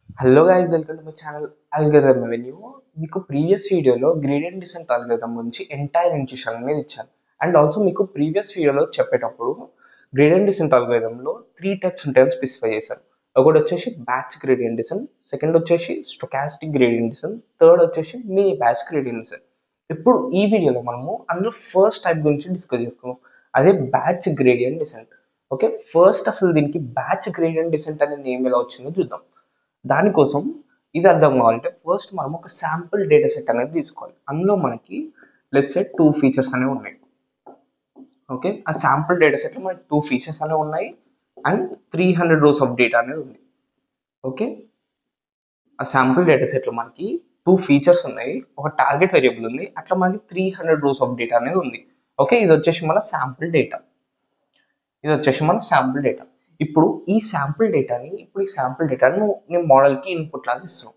Hello guys, welcome to my channel algorithm revenue. మీకు previous వీడియోలో gradient decent algorithm గురించి entire intuition అనేది ఇచ్చాను. అండ్ ఆల్సో మీకు ప్రీవియస్ వీడియోలో చెప్పేటప్పుడు గ్రేడియంట్ డిసెంట్ అల్గరిథంలో 3 టైప్స్ ఉంటాయని స్పెసిఫై చేశాను. ఒకటి వచ్చేసి బ్యాచ్ గ్రేడియంట్ డిసెంట్, సెకండ్ వచ్చేసి స్టొకాస్టిక్ గ్రేడియంట్ డిసెంట్, థర్డ్ వచ్చేసి మినీ బ్యాచ్ గ్రేడియంట్ డిసెంట్. ఇప్పుడు ఈ వీడియోలో మనము అందులో ఫస్ట్ టైప్ గురించి డిస్కస్ చేసుకున్నాం, అదే batch gradient descent. Okay, first అసలు దీనికి బ్యాచ్ గ్రేడియంట్ డిసెంట్ అనే నేమ్ ఎలా వచ్చిందో చూద్దాం. దానికోసం ఇది అర్థం కావాలంటే ఫస్ట్ మనం ఒక శాంపుల్ డేటా సెట్ అనేది తీసుకోవాలి. అందులో మనకి లెట్స్ సే 2 ఫీచర్స్ అనేవి ఉన్నాయి. ఓకే, ఆ శాంపుల్ డేటా సెట్లో మనకి 2 ఫీచర్స్ అనేవి ఉన్నాయి అండ్ 300 rows ఆఫ్ డేటా అనేది ఉంది. ఓకే, ఆ శాంపుల్ డేటా సెట్లో మనకి 2 ఫీచర్స్ ఉన్నాయి, ఒక టార్గెట్ వేరియబుల్ ఉంది, అట్లా మనకి 300 rows ఆఫ్ డేటా అనేది ఉంది. ఓకే, ఇది వచ్చేసి మన శాంపుల్ డేటా. ఇప్పుడు ఈ శాంపుల్ డేటాని నువ్వు నీ మోడల్కి ఇన్పుట్ లాగా ఇస్తున్నావు.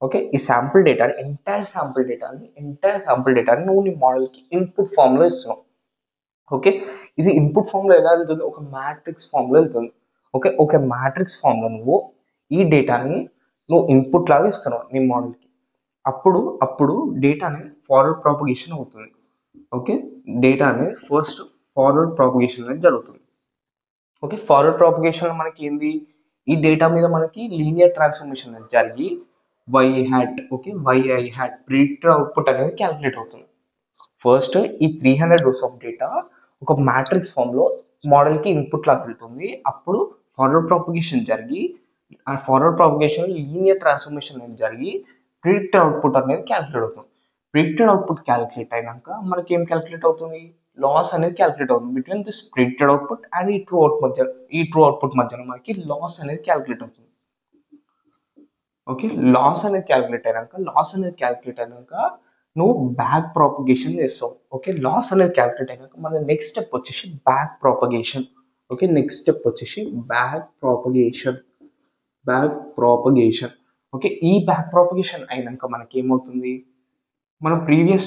ఓకే, ఈ ఎంటైర్ శాంపుల్ డేటాని నువ్వు నీ మోడల్కి ఇన్పుట్ ఫామ్లో ఇస్తున్నావు. ఓకే, ఇది ఇన్పుట్ ఫామ్లో ఎలా వెళ్తుంది? ఒక మ్యాట్రిక్స్ ఫామ్లో వెళ్తుంది. ఓకే, ఒక మ్యాట్రిక్స్ ఫామ్లో నువ్వు ఈ డేటాని నువ్వు ఇన్పుట్ లాగా ఇస్తున్నావు నీ మోడల్కి. అప్పుడు అప్పుడు డేటా అనేది ఫార్వర్డ్ ప్రాపగేషన్ అవుతుంది. ఓకే, డేటా అనేది ఫస్ట్ ఫార్వర్డ్ ప్రాపగేషన్ అనేది జరుగుతుంది. ఓకే, ఫార్వర్డ్ ప్రాపగేషన్ మనకి ఏంది? ఈ డేటా మీద మనకి లీనియర్ ట్రాన్స్ఫర్మేషన్ అనేది జరిగి వై హ్యాట్ ప్రిడిక్టెడ్ అవుట్పుట్ అనేది క్యాలిక్యులేట్ అవుతుంది. ఫస్ట్ ఈ 300 rows ఆఫ్ డేటా ఒక మ్యాట్రిక్స్ ఫామ్లో మోడల్కి ఇన్పుట్ లాగా వెళ్తుంది. అప్పుడు ఫార్వర్డ్ ప్రాపగేషన్ జరిగి ఆ ఫార్వర్డ్ ప్రాపగేషన్ లీనియర్ ట్రాన్స్ఫర్మేషన్ అనేది జరిగి ప్రిడిక్టెడ్ అవుట్పుట్ అనేది క్యాలిక్యులేట్ అవుతుంది. ప్రిడిక్టెడ్ అవుట్పుట్ క్యాలిక్యులేట్ అయినాక మనకి ఏం క్యాలిక్యులేట్ అవుతుంది? లాస్ అనేది క్యాలిక్యులేట్ అవుతుంది. Between this predicted output and ఈ ట్రూ అవుట్పుట్ మధ్యలో మనకి లాస్ అనేది క్యాలిక్యులేట్ అవుతుంది. ఓకే, లాస్ అనేది క్యాలిక్యులేట్ అయినాక నువ్వు బ్యాక్ ప్రాపగేషన్ చేస్తావు. ఓకే, లాస్ అనేది క్యాలిక్యులేట్ అయినాక మన నెక్స్ట్ స్టెప్ వచ్చేసి బ్యాక్ ప్రాపగేషన్. ఓకే, ఈ బ్యాక్ ప్రాపగేషన్ అయినాక మనకి ఏమవుతుంది? మన ప్రీవియస్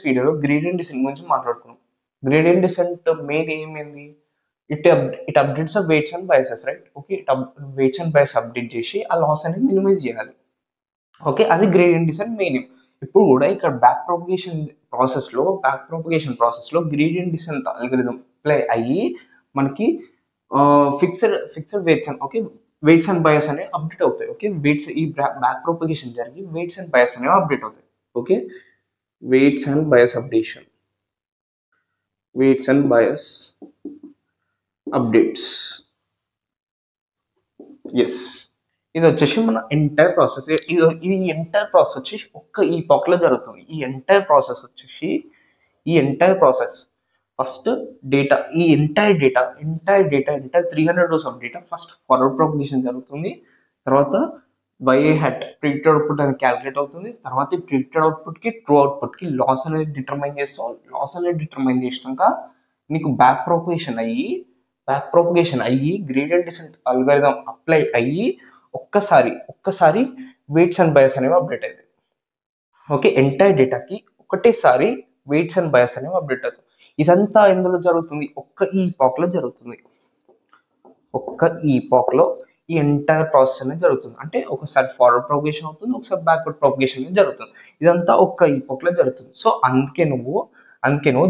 వీడియోలో గ్రేడియంట్ డిసెంట్ గురించి మాట్లాడుకున్నాం. గ్రేడియంట్ డిసెంట్ మెయిన్ ఏమైంది? It updates weights and biases, right? Okay, weights and bias update చేసి ఆ లాస్ అనేది మినిమైజ్ చేయాలి. ఓకే, అది గ్రేడియంట్ డిసెంట్ మెయిన్. ఇప్పుడు కూడా ఇక్కడ బ్యాక్ ప్రాపగేషన్ ప్రాసెస్లో గ్రేడియంట్ డిసెంట్ అల్గోరిథం అప్లై అయ్యి మనకి ఫిక్స్డ్ వెయిట్స్ అండ్ బయాస్ అనేవి అప్డేట్ అవుతాయి. ఓకే, ఈ బ్యాక్ ప్రాపగేషన్ జరిగి వెయిట్స్ అండ్ బయాస్ అనేవి అప్డేట్ అవుతాయి. Okay, weights and bias updates. Yes, ఇది వచ్చేసి మన ఎంటైర్ ప్రాసెస్. ఈ ఎంటైర్ ప్రాసెస్ వచ్చేసి ఒక్క ఈ పాక్లో జరుగుతుంది. ఈ ఎంటైర్ ప్రాసెస్ ఫస్ట్ డేటా, ఈ entire 300 rows of data first forward propagation జరుగుతుంది. తర్వాత ప్రిడిక్టెడ్ అవుట్పుట్ అనేది క్యాలిక్యులేట్ అవుతుంది. తర్వాత ఈ ప్రిడిక్టెడ్ అవుట్పుట్కి ట్రూ అవుట్పుట్కి లాస్ అనేది డిటర్మైన్ చేస్తాం. లాస్ అనేది డిటర్మైన్ చేసినాక నీకు బ్యాక్ ప్రోపగేషన్ అయ్యి గ్రేడియంట్ డిసెంట్ అల్గోరిథం అప్లై అయ్యి ఒక్కసారి వెయిట్స్ అండ్ బయాస్ అనేవి అప్డేట్ అవుతాయి. ఓకే, ఎంటైర్ డేటాకి ఒకటేసారి వెయిట్స్ అండ్ బయాస్ అనేవి అప్డేట్ అవుతాయి. ఇదంతా ఎందులో జరుగుతుంది? ఒక్క ఈ పాక్లో జరుగుతుంది. ఈ ఎంటైర్ ప్రాసెస్ అనేది జరుగుతుంది. అంటే ఒకసారి ఫార్వర్డ్ ప్రాపగేషన్ అవుతుంది, ఒకసారి బ్యాక్వర్డ్ ప్రాపగేషన్ అనేది జరుగుతుంది. ఇదంతా ఒక్క ఈ పాక్లో జరుగుతుంది. సో అందుకే నువ్వు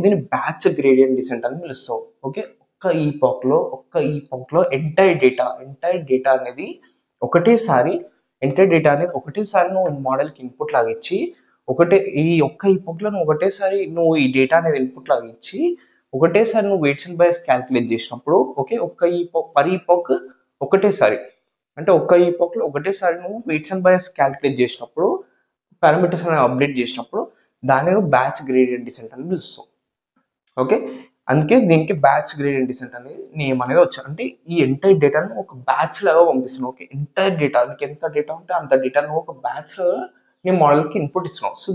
దీన్ని బ్యాచ్ గ్రేడియంట్ డిసెంట్ అని పిలుస్తావు. ఓకే, ఒక్క ఈ పాక్లో ఎంటైర్ డేటా అనేది ఒకటేసారి నువ్వు మోడల్కి ఇన్పుట్ లాగా ఇచ్చి నువ్వు ఈ డేటా అనేది ఇన్పుట్ లాగా ఇచ్చి ఒకటేసారి నువ్వు వెయిట్స్ అండ్ బయాస్ క్యాలిక్యులేట్ చేసినప్పుడు, ఓకే, ఒకటేసారి నువ్వు వెయిట్స్ అండ్ బయాస్ క్యాలిక్యులేట్ చేసినప్పుడు పారామీటర్స్ అనేవి అప్డేట్ చేసినప్పుడు దాన్ని నువ్వు బ్యాచ్ గ్రేడియంట్ డిసెంట్ అని పిలుస్తావు. ఓకే, అందుకే దీనికి బ్యాచ్ గ్రేడియంట్ డిసెంట్ అనేది నేమ్ అనేది వచ్చాయి. అంటే ఈ ఎంటైర్ డేటాను ఒక బ్యాచ్ లాగా పంపిస్తున్నావు. ఓకే, ఎంటైర్ డేటా నీకు ఎంత డేటా ఉంటే అంత డేటా నువ్వు ఒక బ్యాచ్ లాగా నీ మోడల్కి ఇన్పుట్ ఇస్తున్నావు. సో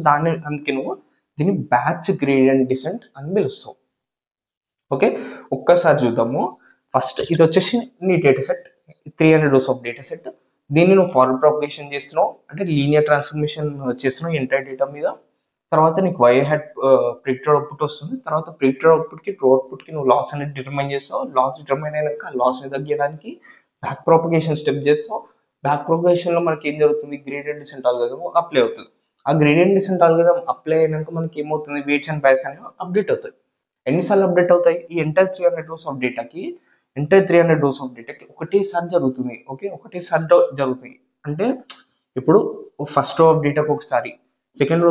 అందుకే నువ్వు దీన్ని బ్యాచ్ గ్రేడియంట్ డిసెంట్ అని పిలుస్తావు. ఓకే, ఒక్కసారి చూద్దాము. ఫస్ట్ ఇది వచ్చేసి నీ data set, 300 rows of data set. దీన్ని నువ్వు ఫార్వర్డ్ ప్రాపగేషన్ చేస్తున్నావు, అంటే లీనియర్ ట్రాన్స్ఫర్మేషన్ చేస్తున్నావు ఎంటైర్ డేటా మీద. తర్వాత నీకు ప్రిడిక్టెడ్ అవుట్పుట్ వస్తుంది. తర్వాత ప్రిడిక్టెడ్ అవుట్పుట్కి ట్రూ అవుట్పుట్కి నువ్వు లాస్ అనేది డిటర్మైన్ చేస్తావు. లాస్ డిటర్మైన్ అయినాక లాస్ని తగ్గించడానికి బ్యాక్ ప్రాపగేషన్ స్టెప్ చేస్తాం. బ్యాక్ ప్రాపగేషన్ లో మనకి ఏం జరుగుతుంది, గ్రేడియంట్ డిసెంట్ ఆల్గోరిథం అప్లై అవుతుంది. ఆ గ్రేడియంట్ డిసెంట్ ఆల్గోరిథం అప్లై అయినాక మనకి ఏమవుతుంది, వెయిట్స్ అండ్ బయాస్ అనేవి అప్డేట్ అవుతాయి. ఎన్నిసార్లు అప్డేట్ అవుతాయి, ఈ ఎంటైర్ 300 రోస్ ఆఫ్ డేటాకి ఒకటేసారి జరుగుతుంది. ఓకే, ఒకటేసారి జరుగుతుంది. అంటే ఇప్పుడు ఫస్ట్ రో ఆఫ్ డేటాకు ఒకసారి, సెకండ్ రో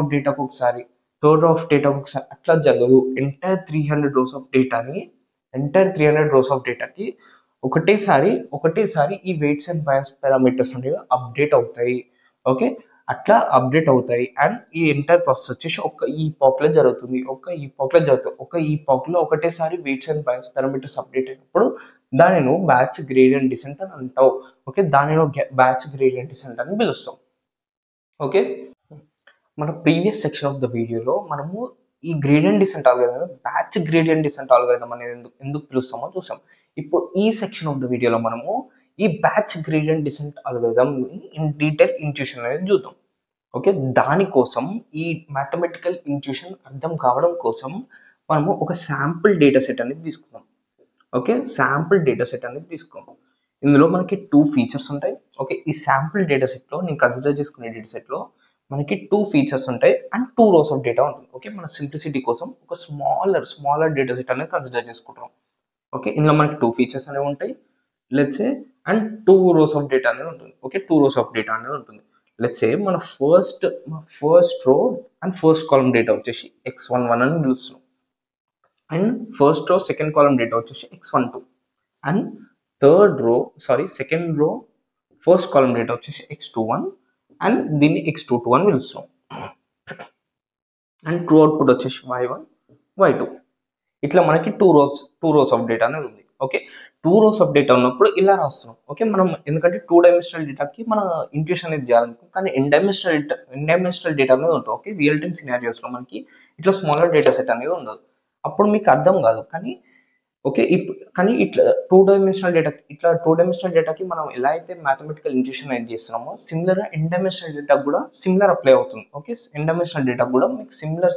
ఆఫ్ డేటాకు ఒకసారి, థర్డ్ రో ఆఫ్ డేటాకు ఒకసారి, అట్లా జరగదు. ఎంటైర్ 300 రోస్ ఆఫ్ డేటాకి ఒకటేసారి ఈ వెయిట్స్ అండ్ బయాస్ పారామీటర్స్ అనేవి అప్డేట్ అవుతాయి. ఓకే, అట్లా అప్డేట్ అవుతాయి. అండ్ ఈ ఎంటైర్ ప్రాసెస్ వచ్చేసి ఈ పాక్లో జరుగుతుంది. ఈ పాక్లో ఒకటేసారి weights and bias parameters update అయినప్పుడు దానిని బ్యాచ్ గ్రేడియంట్ డిసెంట్ అని అంటావు. ఓకే, దానిని బ్యాచ్ గ్రేడియంట్ డిసెంట్ అని పిలుస్తాం. ఓకే, మన ప్రీవియస్ సెక్షన్ ఆఫ్ ద వీడియోలో మనము ఈ gradient descent algorithm batch gradient descent algorithm అనేది ఎందుకు పిలుస్తామో చూసాం. ఇప్పుడు ఈ సెక్షన్ ఆఫ్ ద వీడియోలో మనము ఈ batch gradient descent algorithm in detail intuition అనేది చూద్దాం. ఓకే, దానికోసం ఈ మ్యాథమెటికల్ ఇంట్యూషన్ అర్థం కావడం కోసం మనము ఒక శాంపుల్ డేటా సెట్ అనేది తీసుకున్నాం. ఓకే, శాంపుల్ డేటా సెట్ అనేది తీసుకున్నాం. ఇందులో మనకి 2 ఫీచర్స్ ఉంటాయి. ఓకే, ఈ శాంపుల్ డేటా సెట్లో నేను కన్సిడర్ చేసుకునే డేటా సెట్లో మనకి 2 ఫీచర్స్ ఉంటాయి అండ్ 2 రోస్ ఆఫ్ డేటా ఉంటుంది. ఓకే, మన సింప్లిసిటీ కోసం ఒక స్మాలర్ డేటా సెట్ అనేది కన్సిడర్ చేసుకుంటాం. ఓకే, ఇందులో మనకి 2 ఫీచర్స్ అనేవి ఉంటాయి let's say, and 2 rows of data అనేది ఉంటుంది. ఓకే, 2 రోస్ ఆఫ్ డేటా అనేది ఉంటుంది. లెట్స్ సే మన first row and first column data వచ్చేసి x11 అని పిలుస్తున్నాం. And first row second column data వచ్చేసి x12. And second row first column data వచ్చేసి x21 అండ్ దీన్ని x22 అని పిలుస్తున్నాం. అండ్ ట్రూ అవుట్పుట్ వచ్చేసి y1 y2. ఇట్లా మనకి 2 రోస్ ఆఫ్ డేటా అనేది ఉంది. ఓకే, 2 రోస్ ఆఫ్ డేటా ఉన్నప్పుడు ఇలా రాస్తున్నాం. ఓకే, మనం ఎందుకంటే 2 డైమెన్షనల్ డేటాకి మన ఇంట్యూషన్ అనేది చేయాలనుకో, కానీ ఎన్ డైమెన్షనల్ డేటా అనేది ఉంటుంది. ఓకే, రియల్ టైమ్ సినారియోస్లో మనకి ఇట్లా స్మాలర్ డేటా సెట్ అనేది ఉండదు. అప్పుడు మీకు అర్థం కాదు. కానీ ఇట్లా టూ డైమెన్షనల్ డేటాకి మనం ఎలా అయితే మ్యాథమెటికల్ ఇంట్యూషన్ అనేది చేస్తున్నామో సిమిలర్గా ఎన్ డైమెన్షనల్ డేటా కూడా సిమిలర్ అప్లై అవుతుంది. ఓకే, ఎన్ డైమెన్షనల్ డేటా కూడా మీకు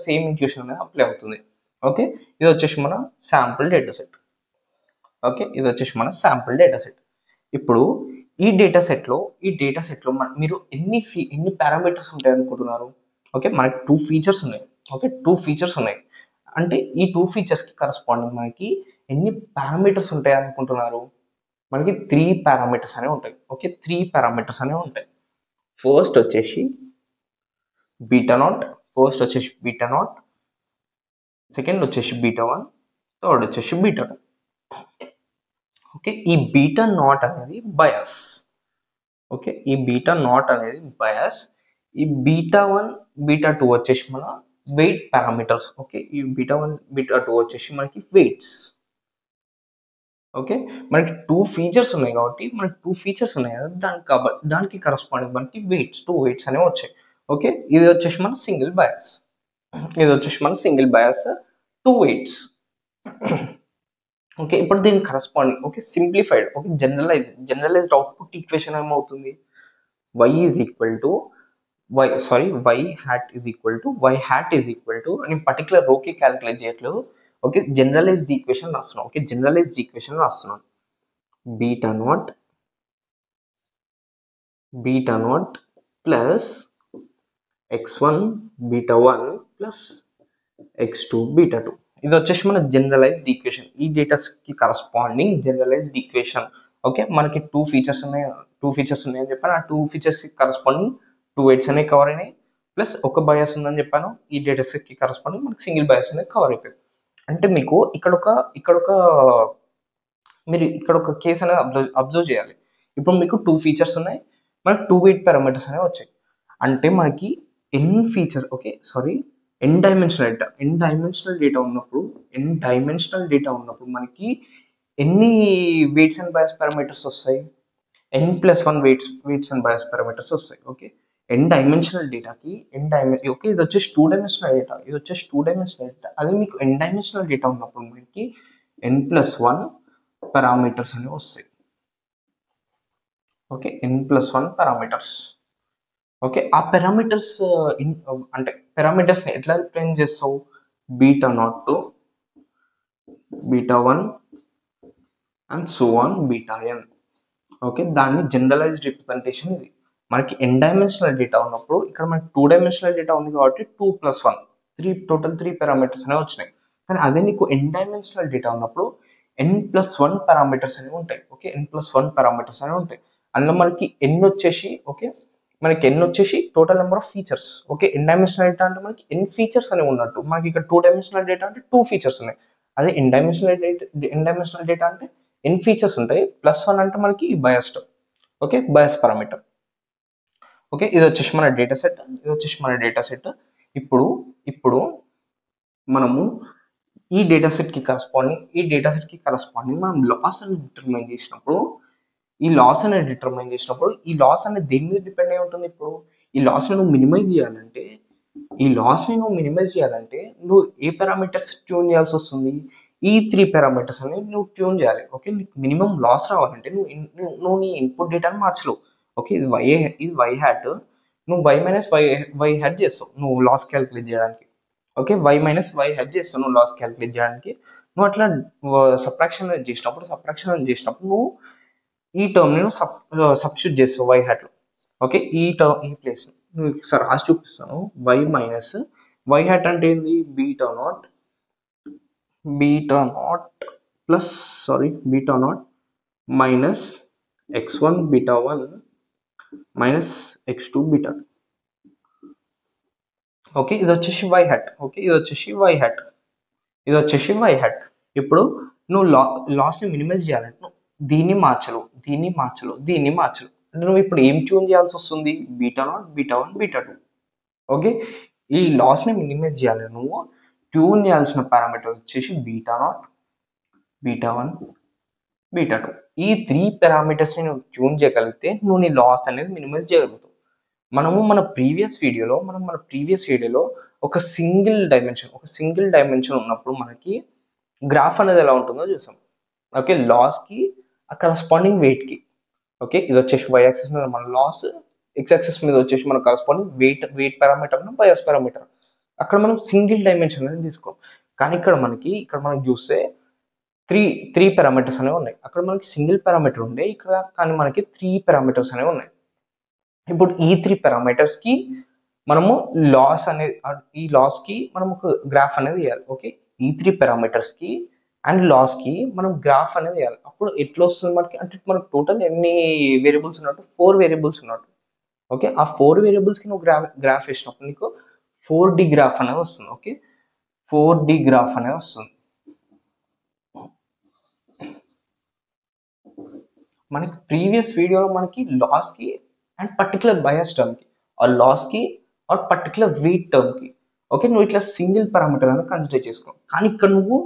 సేమ్ ఇంట్యూషన్ అనేది అప్లై అవుతుంది. ఓకే, ఇది వచ్చేసి మన శాంపుల్ డేటా సెట్. ఓకే, ఇది వచ్చేసి మన శాంపుల్ డేటా సెట్. ఇప్పుడు ఈ డేటా సెట్లో మీరు ఎన్ని పారామీటర్స్ ఉంటాయి అనుకుంటున్నారు? ఓకే, మనకి 2 ఫీచర్స్ ఉన్నాయి. ఓకే, 2 ఫీచర్స్ ఉన్నాయి. అంటే ఈ 2 ఫీచర్స్కి కరస్పాండింగ్ మనకి ఎన్ని పారామీటర్స్ ఉంటాయి అనుకుంటున్నారు? మనకి 3 పారామీటర్స్ అనేవి ఉంటాయి. ఓకే, 3 పారామీటర్స్ అనేవి ఉంటాయి. ఫస్ట్ వచ్చేసి బీటా నాట్, సెకండ్ వచ్చేసి బీటా1, థర్డ్ వచ్చేసి బీటా2. ఓకే, ఈ బీటా నాట్ అనేది బయాస్. ఓకే, ఈ బీటా నాట్ అనేది బయాస్. ఈ బీటా1 బీటా2 వచ్చేసి మన వెయిట్ పారామీటర్స్. ఓకే, ఈ బీటా1 బీటా2 వచ్చేసి మనకి వెయిట్స్. ఓకే, మనకి 2 ఫీచర్స్ ఉన్నాయి కాబట్టి కదా, దానికి కరస్పాండింగ్ మనకి 2 వెయిట్స్ అనేవి వచ్చాయి. ఓకే, ఇది వచ్చేసి మన సింగిల్ బయాస్ 2 వెయిట్స్. ఓకే, ఇప్పుడు దీనికి corresponding simplified generalized output equation ఏమవుతుంది, y hat is equal to అని పర్టికులర్ రోకి క్యాలిక్యులేట్ చేయట్లేదు. ఓకే, జనరలైజ్డ్ ఈక్వేషన్ రాస్తున్నాను. Beta naught plus x1 beta one plus x2 beta two. ఇది వచ్చేసి మన జనరలైజ్డ్ ఈక్వేషన్. ఈ డేటాకి కరస్పాండింగ్ జనరలైజ్డ్ ఈక్వేషన్. ఓకే, మనకి 2 ఫీచర్స్ ఉన్నాయని చెప్పాను. ఆ 2 ఫీచర్స్కి కరస్పాండింగ్ 2 వెయిట్స్ అనేవి కవర్ అయినాయి. ప్లస్ ఒక బయాస్ ఉందని చెప్పాను. ఈ డేటా సెట్కి కరస్పాండింగ్ మనకి సింగిల్ బయాస్ అనేది కవర్ అయిపోయింది. అంటే మీకు మీరు ఇక్కడ ఒక కేసు అనేది అబ్జర్వ్ చేయాలి. ఇప్పుడు మీకు 2 ఫీచర్స్ ఉన్నాయి, మనకి 2 వెయిట్ పారామీటర్స్ అనేవి వచ్చాయి. అంటే మనకి ఎన్ డైమెన్షనల్ డేటా ఉన్నప్పుడు మనకి ఎన్ని వెయిట్స్ అండ్ బయాస్ పారామీటర్స్ వస్తాయి? n+1 weights and bias parameters వస్తాయి. ఓకే, ఎన్ డైమెన్షనల్ డేటాకి ఓకే, ఇది వచ్చేసి 2 డైమెన్షనల్ డేటా. అదే మీకు ఎన్ డైమెన్షనల్ డేటా ఉన్నప్పుడు మనకి n+1 పారామీటర్స్ అనేవి వస్తాయి. Okay, n+1 parameters. ఓకే, ఆ పారామీటర్స్ అంటే పారామీటర్స్ ఎట్లా రిప్రజెంట్ చేస్తావు? Beta naught to beta one and so on beta n. Okay, దాన్ని జనరలైజ్డ్ రిప్రజెంటేషన్ ఇది. మనకి ఎన్ డైమెన్షనల్ డేటా ఉన్నప్పుడు ఇక్కడ మనకి 2 డైమెన్షనల్ డేటా ఉంది కాబట్టి 2+1 3 పారామీటర్స్ అనేవి వచ్చినాయి. కానీ అదే నీకు ఎన్ డైమెన్షనల్ డేటా ఉన్నప్పుడు n+1 పారామీటర్స్ అనేవి ఉంటాయి. ఓకే, n+1 పారామీటర్స్ అనేవి ఉంటాయి. అందులో మనకి ఎన్ వచ్చేసి ఓకే, మనకి ఎన్ వచ్చేసి total number of features. Okay, N dimensional data అంటే మనకి ఎన్ ఫీచర్స్ అనేవి ఉన్నట్టు. మనకి ఇక్కడ 2 డైమెన్షనల్ డేటా అంటే 2 ఫీచర్స్ ఉన్నాయి. అదే ఎన్ డైమెన్షనల్ డేటా అంటే ఎన్ ఫీచర్స్ ఉంటాయి, +1 అంటే మనకి biased. Okay, bias parameter. Okay, ఇది వచ్చేసి మన డేటా సెట్, ఇది వచ్చేసి మన డేటా సెట్. ఇప్పుడు ఇప్పుడు మనము ఈ డేటా సెట్ కి కరస్పాండింగ్ మనం లాస్ అని డిటర్మైన్ చేసినప్పుడు, ఈ లాస్ అనేది దేని మీద డిపెండ్ అయి ఉంటుంది. ఇప్పుడు ఈ లాస్ ని నువ్వు మినిమైజ్ చేయాలంటే నువ్వు ఏ పారామీటర్స్ ట్యూన్ చేయాల్సి వస్తుంది? ఈ 3 పారామీటర్స్ అనేవి నువ్వు ట్యూన్ చేయాలి. ఓకే, నీకు మినిమం లాస్ రావాలంటే నువ్వు నీ ఇన్పుట్ డేటాను మార్చలేవు. ఓకే, ఇది వై హ్యాట్, నువ్వు వై హ్యాట్ చేస్తావు నువ్వు లాస్ క్యాలిక్యులేట్ చేయడానికి. ఓకే, వై హ్యాట్ చేస్తావు నువ్వు లాస్ క్యాలిక్యులేట్ చేయడానికి. నువ్వు అట్లా సబ్ట్రాక్షన్ చేసినప్పుడు నువ్వు ఈ టర్మ్ ని సబ్స్టిట్యూట్ చేస్తావు వై హ్యాట్ లో. ఓకే, ఈ ప్లేస్ నువ్వు ఒకసారి రాసి చూపిస్తాను. వై హ్యాట్ అంటే ఏంది? Beta naught minus x1 beta one minus x2 beta. Okay, ఇది వచ్చేసి వై హ్యాట్. ఇప్పుడు నువ్వు లాస్ ని మినిమైజ్ చేయాలంటే నువ్వు దీన్ని మార్చలు అంటే నువ్వు ఇప్పుడు ఏం ట్యూన్ చేయాల్సి వస్తుంది? బీటా0, బీటా1, బీటా2. ఓకే, ఈ లాస్ ని మినిమైజ్ చేయాలి. నువ్వు ట్యూన్ చేయాల్సిన పారామీటర్ వచ్చేసి బీటా0, బీటా1, బీటా2. ఈ 3 పారామీటర్స్ ని నువ్వు ట్యూన్ చేయగలిగితే నువ్వు నీ లాస్ అనేది మినిమైజ్ చేయగలుగుతావు. మన ప్రీవియస్ వీడియోలో ఒక సింగిల్ డైమెన్షన్ ఉన్నప్పుడు మనకి గ్రాఫ్ అనేది ఎలా ఉంటుందో చూసాం. ఓకే, లాస్ కి ఆ కరస్పాండింగ్ వెయిట్ కి. ఓకే, ఇది వచ్చేసి వై యాక్సిస్ మీద మన లాస్, ఎక్స్ యాక్సిస్ మీద వచ్చేసి మన corresponding weight parameter, bias parameter. అక్కడ మనం సింగిల్ డైమెన్షన్ అనేది తీసుకోం. కానీ ఇక్కడ మనకి చూస్తే త్రీ పారామీటర్స్ అనేవి ఉన్నాయి. అక్కడ మనకి సింగిల్ పారామీటర్ ఉండే, ఇక్కడ కానీ మనకి 3 పారామీటర్స్ అనేవి ఉన్నాయి. ఇప్పుడు ఈ 3 పారామీటర్స్ కి మనము ఈ లాస్ కి మనం ఒక గ్రాఫ్ అనేది వేయాలి. ఓకే, ఈ 3 పారామీటర్స్ కి అండ్ లాస్ కి మనం గ్రాఫ్ అనేది వేయాలి. అప్పుడు ఎట్లా వస్తుంది మనకి అంటే మనకు టోటల్ ఎన్ని వేరియబుల్స్ ఉన్నట్టు? 4 వేరియబుల్స్ ఉన్నట్టు. ఓకే, ఆ 4 వేరియబుల్స్ కి నువ్వు గ్రాఫ్ వేసినప్పుడు నీకు 4D గ్రాఫ్ అనేది వస్తుంది. ఓకే, 4D గ్రాఫ్ అనేది వస్తుంది. మనకి ప్రీవియస్ వీడియోలో మనకి లాస్ కి అండ్ పర్టికులర్ బయాస్ టర్మ్ కి, ఆ లాస్ కి ఆర్ పర్టికులర్ వెయిట్ టర్మ్ కి, ఓకే, నువ్వు ఇట్లా సింగిల్ పారామీటర్ అనేది కన్సిడర్ చేసుకున్నావు. కానీ ఇక్కడ నువ్వు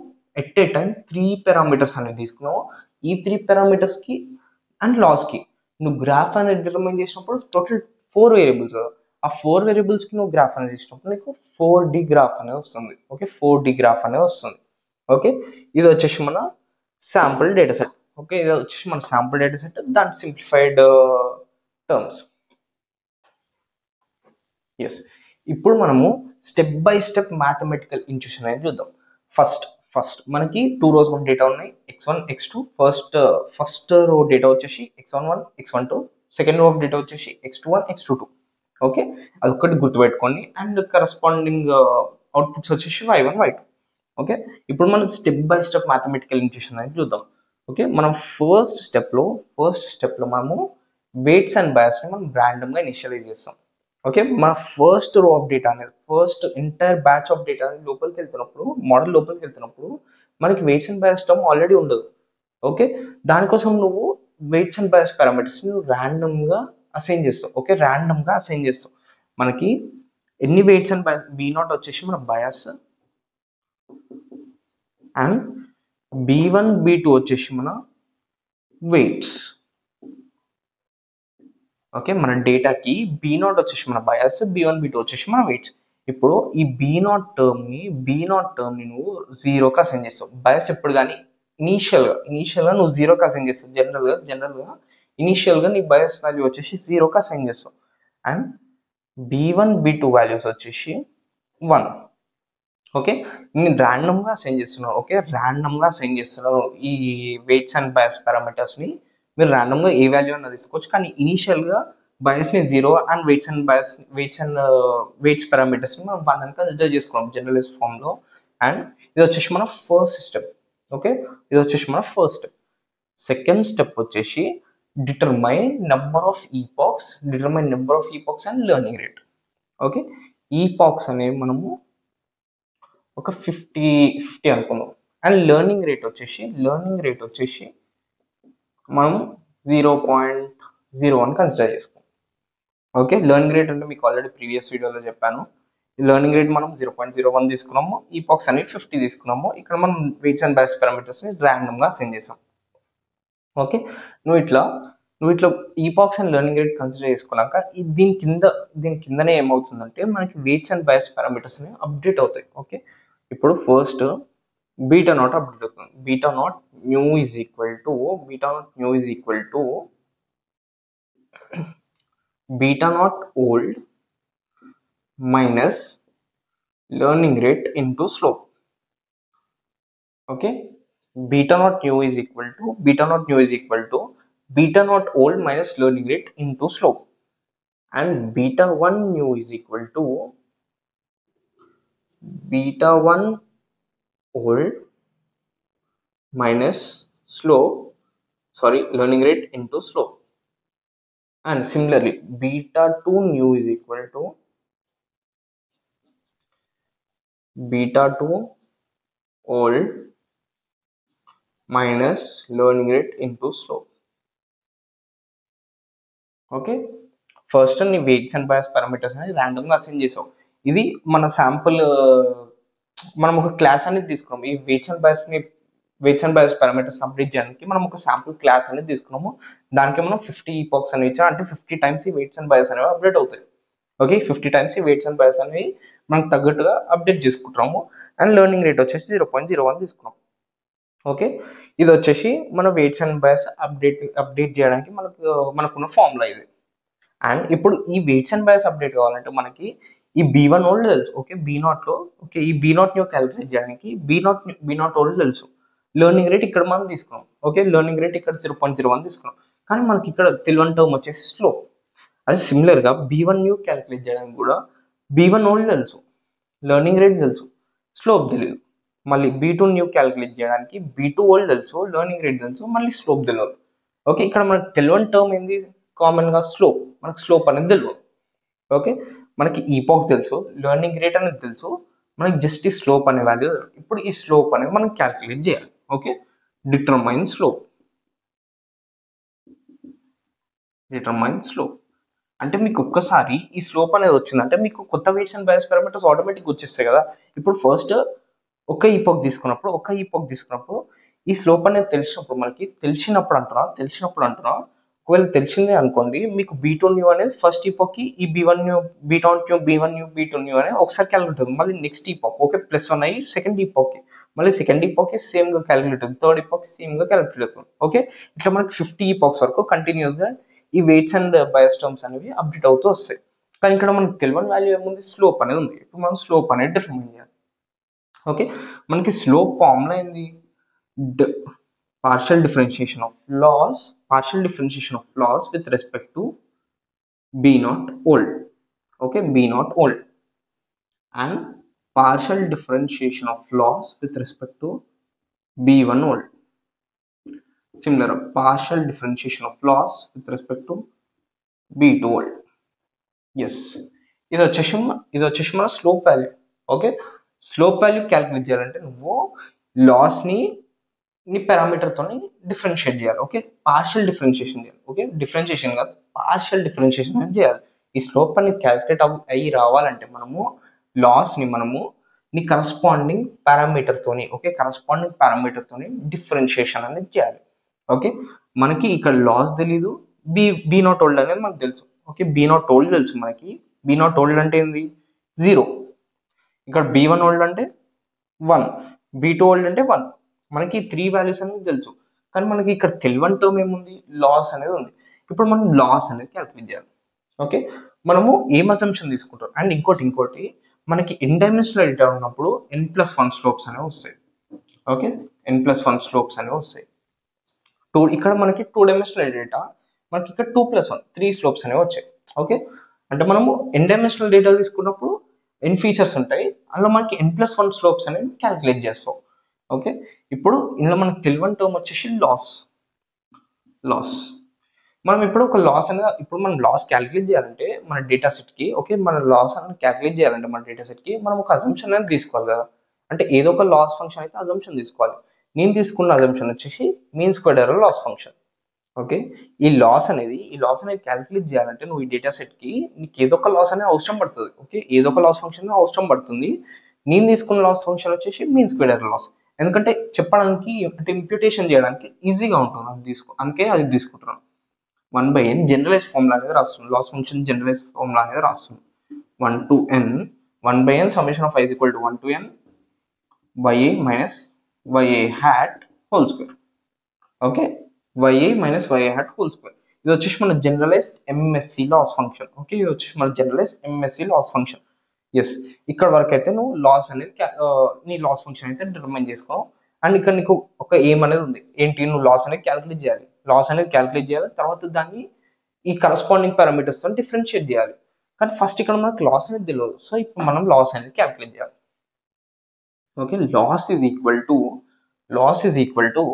ఎట్ ఏ టైం 3 పారామీటర్స్ అనేది తీసుకున్నావు. ఈ 3 పారామీటర్స్ కి అండ్ లాస్ కి నువ్వు గ్రాఫ్ అనేది డిటర్మైన్ చేసినప్పుడు టోటల్ 4 వేరియబుల్స్. ఆ 4 వేరియబుల్స్ కి నువ్వు గ్రాఫ్ అనేది ఇచ్చినప్పుడు నీకు 4D గ్రాఫ్ అనేది వస్తుంది. ఓకే, 4D గ్రాఫ్ అనేది వస్తుంది. ఓకే, ఇది వచ్చేసి మన శాంపుల్ డేటా సెట్. ఓకే, ఇది వచ్చేసి మన శాంపుల్ డేటా సెట్, దాని సింప్లిఫైడ్ టర్మ్స్. ఎస్, ఇప్పుడు మనము step by step mathematical intuition అనేది చూద్దాం. ఫస్ట్ మనకి 2 rows ఆఫ్ డేటా ఉన్నాయి, x1, x2. First row data వచ్చేసి x11, x12. Second row of data వచ్చేసి x21, x22. ఓకే, అదొక్కటి గుర్తుపెట్టుకోండి. అండ్ కరస్పాండింగ్ అవుట్పుట్స్ వచ్చేసి y1, y2. ఓకే, ఇప్పుడు మనం step by step mathematical intuition అనేది చూద్దాం. ఓకే, మనం ఫస్ట్ స్టెప్ లో మనము వెయిట్స్ అండ్ బయాస్ ని మనం ర్యాండమ్ గా ఇనిషియలైజ్ చేస్తాం. ఓకే, మన ఫస్ట్ రో ఆఫ్ డేటా అనేది, first entire batch of data లోపలికి వెళ్తున్నప్పుడు, మోడల్ లోపలికి వెళ్తున్నప్పుడు మనకి weights and bias term already ఉండదు. ఓకే, దానికోసం నువ్వు weights and bias parameters random గా అసైన్ చేస్తావు. ఓకే, ర్యాండమ్ గా అసైన్ చేస్తావు. మనకి ఎన్ని వెయిట్స్ అండ్ బయాస్, B0 వచ్చేసి మన బయాస్ అండ్ B1, B2 వచ్చేసి మన వెయిట్స్. ఓకే, మన డేటాకి B0 వచ్చేసి మన బయాస్, B1, B2 వచ్చేసి మన వెయిట్స్. ఇప్పుడు ఈ B0 టర్మ్ ని నువ్వు 0కి అసైన్ చేస్తావు. బయాస్ ఎప్పుడు కానీ ఇనీషియల్ గా నువ్వు 0కి అసైన్ చేస్తావు. జనరల్ గా ఇనీషియల్ గా నీ బయాస్ వాల్యూ వచ్చేసి 0కి అసైన్ చేస్తావు. అండ్ B1, B2 వాల్యూస్ వచ్చేసి 1. ఓకే, నేను ర్యాండమ్ గా అసైన్ చేస్తున్నాను. ఓకే, ర్యాండమ్ గా అసైన్ చేస్తున్నాను ఈ వెయిట్స్ అండ్ బయాస్ పారామీటర్స్ ని మీరు ర్యాండమ్గా ఏ వాల్యూ అన్న తీసుకోవచ్చు, కానీ ఇనీషియల్గా బయాస్ని 0 అండ్ వెయిట్స్ పారామీటర్స్ని మనం వాళ్ళని కన్సిడర్ చేసుకున్నాం జనరలైజ్ ఫామ్లో. అండ్ ఇది వచ్చేసి మన ఫస్ట్ స్టెప్. ఓకే, ఇది వచ్చేసి మన ఫస్ట్ స్టెప్. సెకండ్ స్టెప్ వచ్చేసి determine number of epochs and learning rate. Okay, epochs అనేవి మనము ఒక 50 అనుకుందాం. అండ్ లెర్నింగ్ రేట్ వచ్చేసి మనం 0.01 కన్సిడర్ చేసుకుందాం. ఓకే, లెర్నింగ్ రేట్ అంటే మీకు ఆల్రెడీ ప్రీవియస్ వీడియోలో చెప్పాను. లెర్నింగ్ రేట్ మనం 0.01 తీసుకున్నాము, ఈపాక్స్ అనేవి 50 తీసుకున్నాము. ఇక్కడ మనం వెయిట్స్ అండ్ బయాస్ పారామీటర్స్ని ర్యాండమ్గా అసైన్ చేసాం. ఓకే, నువ్వు ఇట్లా ఈపాక్స్ అండ్ లెర్నింగ్ రేట్ కన్సిడర్ చేసుకున్నాక దీని కిందనే ఏమవుతుందంటే మనకి వెయిట్స్ అండ్ బయాస్ పారామీటర్స్ అనేవి అప్డేట్ అవుతాయి. ఓకే, ఇప్పుడు ఫస్ట్ బీటా నాట్ అప్డేట్ అవుతుంది. Beta naught new is equal to beta naught old minus learning rate into slope. Okay, beta naught new is equal to beta naught old minus learning rate into slope, and beta 1 new is equal to beta 1 old minus learning rate into slope. And similarly beta 2 new is equal to beta 2 old minus learning rate into slope. Okay, first నీ weights and bias parameters అనేది ర్యాండమ్గా assign చేసావు. ఇది మన sample, మనం ఒక class అనేది తీసుకున్నాము. ఈ weights and bias parameters update చేయడానికి మనం ఒక శాంపుల్ క్లాస్ అనేది తీసుకున్నాము. దానికి మనం 50 ఈపాక్స్ అనేవి ఇచ్చాం, అంటే 50 టైమ్స్ ఈ వెయిట్స్ అండ్ బయాస్ అనేవి అప్డేట్ అవుతాయి. ఓకే, 50 టైమ్స్ ఈ వెయిట్స్ అండ్ బయాస్ అనేవి మనకు తగ్గట్టుగా అప్డేట్ చేసుకుంటాము. అండ్ లెర్నింగ్ రేట్ వచ్చేసి 0.01 తీసుకున్నాం. ఓకే, ఇది వచ్చేసి మన వెయిట్స్ అండ్ బయాస్ అప్డేట్ చేయడానికి మనకున్న ఫార్ములా ఇది. అండ్ ఇప్పుడు ఈ వెయిట్స్ అండ్ బయాస్ అప్డేట్ కావాలంటే మనకి ఈ B1 ఓల్డ్ తెలుసు. ఓకే, ఈ B0 న్యూ క్యాలిక్యులేట్ చేయడానికి B0 ఓల్డ్ తెలుసు. లెర్నింగ్ రేట్ ఇక్కడ మనం తీసుకున్నాం. ఓకే, లెర్నింగ్ రేట్ ఇక్కడ 0.01 తీసుకున్నాం, కానీ మనకి ఇక్కడ తెలియని టర్మ్ వచ్చేసి స్లోప్. అది సిమిలర్గా B1 న్యూ క్యాలిక్యులేట్ చేయడానికి కూడా B1 ఓల్డ్ తెలుసు, లెర్నింగ్ రేట్ తెలుసు, స్లోప్ తెలియదు. మళ్ళీ B2 న్యూ క్యాలిక్యులేట్ చేయడానికి B2 ఓల్డ్ తెలుసు, లెర్నింగ్ రేట్ తెలుసు, మళ్ళీ స్లోప్ తెలియదు. ఓకే, ఇక్కడ మనకు తెలియని టర్మ్ ఏంది? కామన్గా స్లోప్. మనకు స్లోప్ అనేది తెలియదు. ఓకే, మనకి ఈపాక్స్ తెలుసు, లెర్నింగ్ రేట్ అనేది తెలుసు, మనకి జస్ట్ ఈ స్లోప్ అనే వాల్యూ. ఇప్పుడు ఈ స్లోప్ అనేది మనం క్యాలిక్యులేట్ చేయాలి. ఓకే, డిటర్మైన్ స్లోప్ అంటే మీకు ఒక్కసారి ఈ స్లోప్ అనేది వచ్చిందంటే మీకు కొత్త వెయిట్స్ అండ్ బయాస్ పారామీటర్స్ ఆటోమేటిక్గా వచ్చేస్తాయి కదా. ఇప్పుడు ఫస్ట్ ఒక ఈపాక్ తీసుకున్నప్పుడు ఈ స్లోప్ అనేది తెలిసినప్పుడు అంటున్నా ఒకవేళ తెలిసిందే అనుకోండి, మీకు B2 న్యూ అనేది ఫస్ట్ ఈపాక్కి ఈ B1 న్యూ B1 న్యూ అనేది ఒకసారి క్యాలిక్యులేట్ అవుతుంది. మళ్ళీ నెక్స్ట్ ఈపాక్ ఓకే +1 అయ్యి సెకండ్ ఈపాక్కి సేమ్గా క్యాలిక్యులేట్ అవుతుంది, థర్డ్ ఈపాక్ సేమ్గా క్యాలిక్యులేట్ అవుతుంది. ఓకే, ఇట్లా మనకి 50 ఈపాక్స్ వరకు కంటిన్యూస్గా ఈ వెయిట్స్ అండ్ బయాస్ టర్మ్స్ అనేవి అప్డేట్ అవుతూ వస్తాయి. కానీ ఇక్కడ మనకి తెలియని వాల్యూ ఏముంది? స్లోప్ అనేది ఉంది. ఇప్పుడు మనం స్లోప్ అనేది డిటర్మైన్ చేయాలి. ఓకే, మనకి స్లోప్ ఫార్ములా ఏంది? partial differentiation of loss with respect to B0 old. Okay, B0 old, and partial differentiation of loss with respect to B1 old. Similar, partial differentiation of loss with respect to B2 old. Yes, ఇది వచ్చేసి మన slope value. Okay, slope value calculate చేయాలంటే నువ్వు లాస్ని నీ పారామీటర్తో differentiate చేయాలి. Okay, partial differentiation చేయాలి. Okay, differentiation కాదు, partial differentiation అనేది చేయాలి. ఈ స్లోప్ అని క్యాలిక్యులేట్ అయ్యి రావాలంటే మనము లాస్ని నీ కరస్పాండింగ్ పారామీటర్తోని డిఫరెన్షియేషన్ అనేది చేయాలి. ఓకే, మనకి ఇక్కడ లాస్ తెలీదు, B0 ఓల్డ్ అనేది మనకు తెలుసు. ఓకే, B0 ఓల్డ్ తెలుసు మనకి. B0 ఓల్డ్ అంటే ఏంది? 0. ఇక్కడ B1 ఓల్డ్ అంటే 1, B2 ఓల్డ్ అంటే 1. మనకి 3 వాల్యూస్ అనేది తెలుసు, కానీ మనకి ఇక్కడ తెలియని టర్మ్ ఏముంది? లాస్ అనేది ఉంది. ఇప్పుడు మనం లాస్ అనేది క్యాలిక్యులేట్ చేయాలి. ఓకే, మనము ఏం అసంప్షన్ తీసుకుంటాం? అండ్ ఇంకోటి మనకి n-డైమెన్షనల్ డేటా ఉన్నప్పుడు n+1 స్లోప్స్ అనేవి వస్తాయి. ఓకే, n+1 స్లోప్స్ అనేవి వస్తాయి. ఇక్కడ మనకి 2 డైమెన్షనల్ డేటా, మనకి ఇక్కడ 2+1 3 స్లోప్స్ అనేవి వచ్చాయి. ఓకే, అంటే మనము n డైమెన్షనల్ డేటా తీసుకున్నప్పుడు n ఫీచర్స్ ఉంటాయి, అందులో మనకి n+1 స్లోప్స్ అనేవి క్యాలిక్యులేట్ చేస్తాం. ఓకే, ఇప్పుడు ఇందులో మనకి తెలియని టర్మ్ వచ్చేసి లాస్. మనం ఇప్పుడు ఒక లాస్ అనేది, ఇప్పుడు మనం లాస్ క్యాలిక్యులేట్ చేయాలంటే మన డేటా సెట్కి, ఓకే, మన లాస్ అనేది క్యాలిక్యులేట్ చేయాలంటే మన డేటా సెట్కి మనం ఒక అజంప్షన్ అనేది తీసుకోవాలి కదా. అంటే ఏదో ఒక లాస్ ఫంక్షన్ అయితే అజంప్షన్ తీసుకోవాలి. నేను తీసుకున్న అజంప్షన్ వచ్చేసి mean squared error loss function. Okay, ఈ లాస్ అనేది క్యాలిక్యులేట్ చేయాలంటే నువ్వు ఈ డేటా సెట్కి నీకు ఏదో ఒక లాస్ అనేది అవసరం పడుతుంది. ఓకే, ఏదో ఒక లాస్ ఫంక్షన్ అవసరం పడుతుంది. నేను తీసుకున్న లాస్ ఫంక్షన్ వచ్చేసి మీన్ స్క్వేర్డ్ ఎర్రర్ లాస్. ఎందుకంటే చెప్పడానికి అంటే ఇంప్యూటేషన్ చేయడానికి ఈజీగా ఉంటుంది అది అందుకే అది తీసుకుంటున్నాను. 1/n జనరలైజ్ ఫార్ములా అనేది రాస్తున్నాం, లాస్ ఫంక్షన్ జనరలైజ్ ఫార్ములా అనేది రాస్తున్నాం. 1 to n 1/n summation of i is equal to 1 to n ya minus ya hat whole square. Okay, ya minus ya hat whole square. ఇది వచ్చేసి మన generalized MSC loss function. Okay, ఇది వచ్చేసి మన generalized MSC loss function. Yes, ఇక్కడ వరకు అయితే నువ్వు లాస్ అనేది నీ లాస్ ఫంక్షన్ అయితే డిటర్మైన్ చేసుకో. అండ్ ఇక్కడ నీకు ఒక ఎయిమ్ అనేది ఉంది, ఏంటి, నువ్వు లాస్ అనేది క్యాలిక్యులేట్ చేయాలి. తర్వాత దాన్ని ఈ కరస్పాండింగ్ పారామీటర్స్ తో డిఫరెన్షియేట్ చేయాలి. కానీ ఫస్ట్ ఇక్కడ మనకు లాస్ అనేది తెలియదు, సో ఇప్పుడు మనం లాస్ అనేది క్యాలిక్యులేట్ చేయాలి. Okay, loss is equal to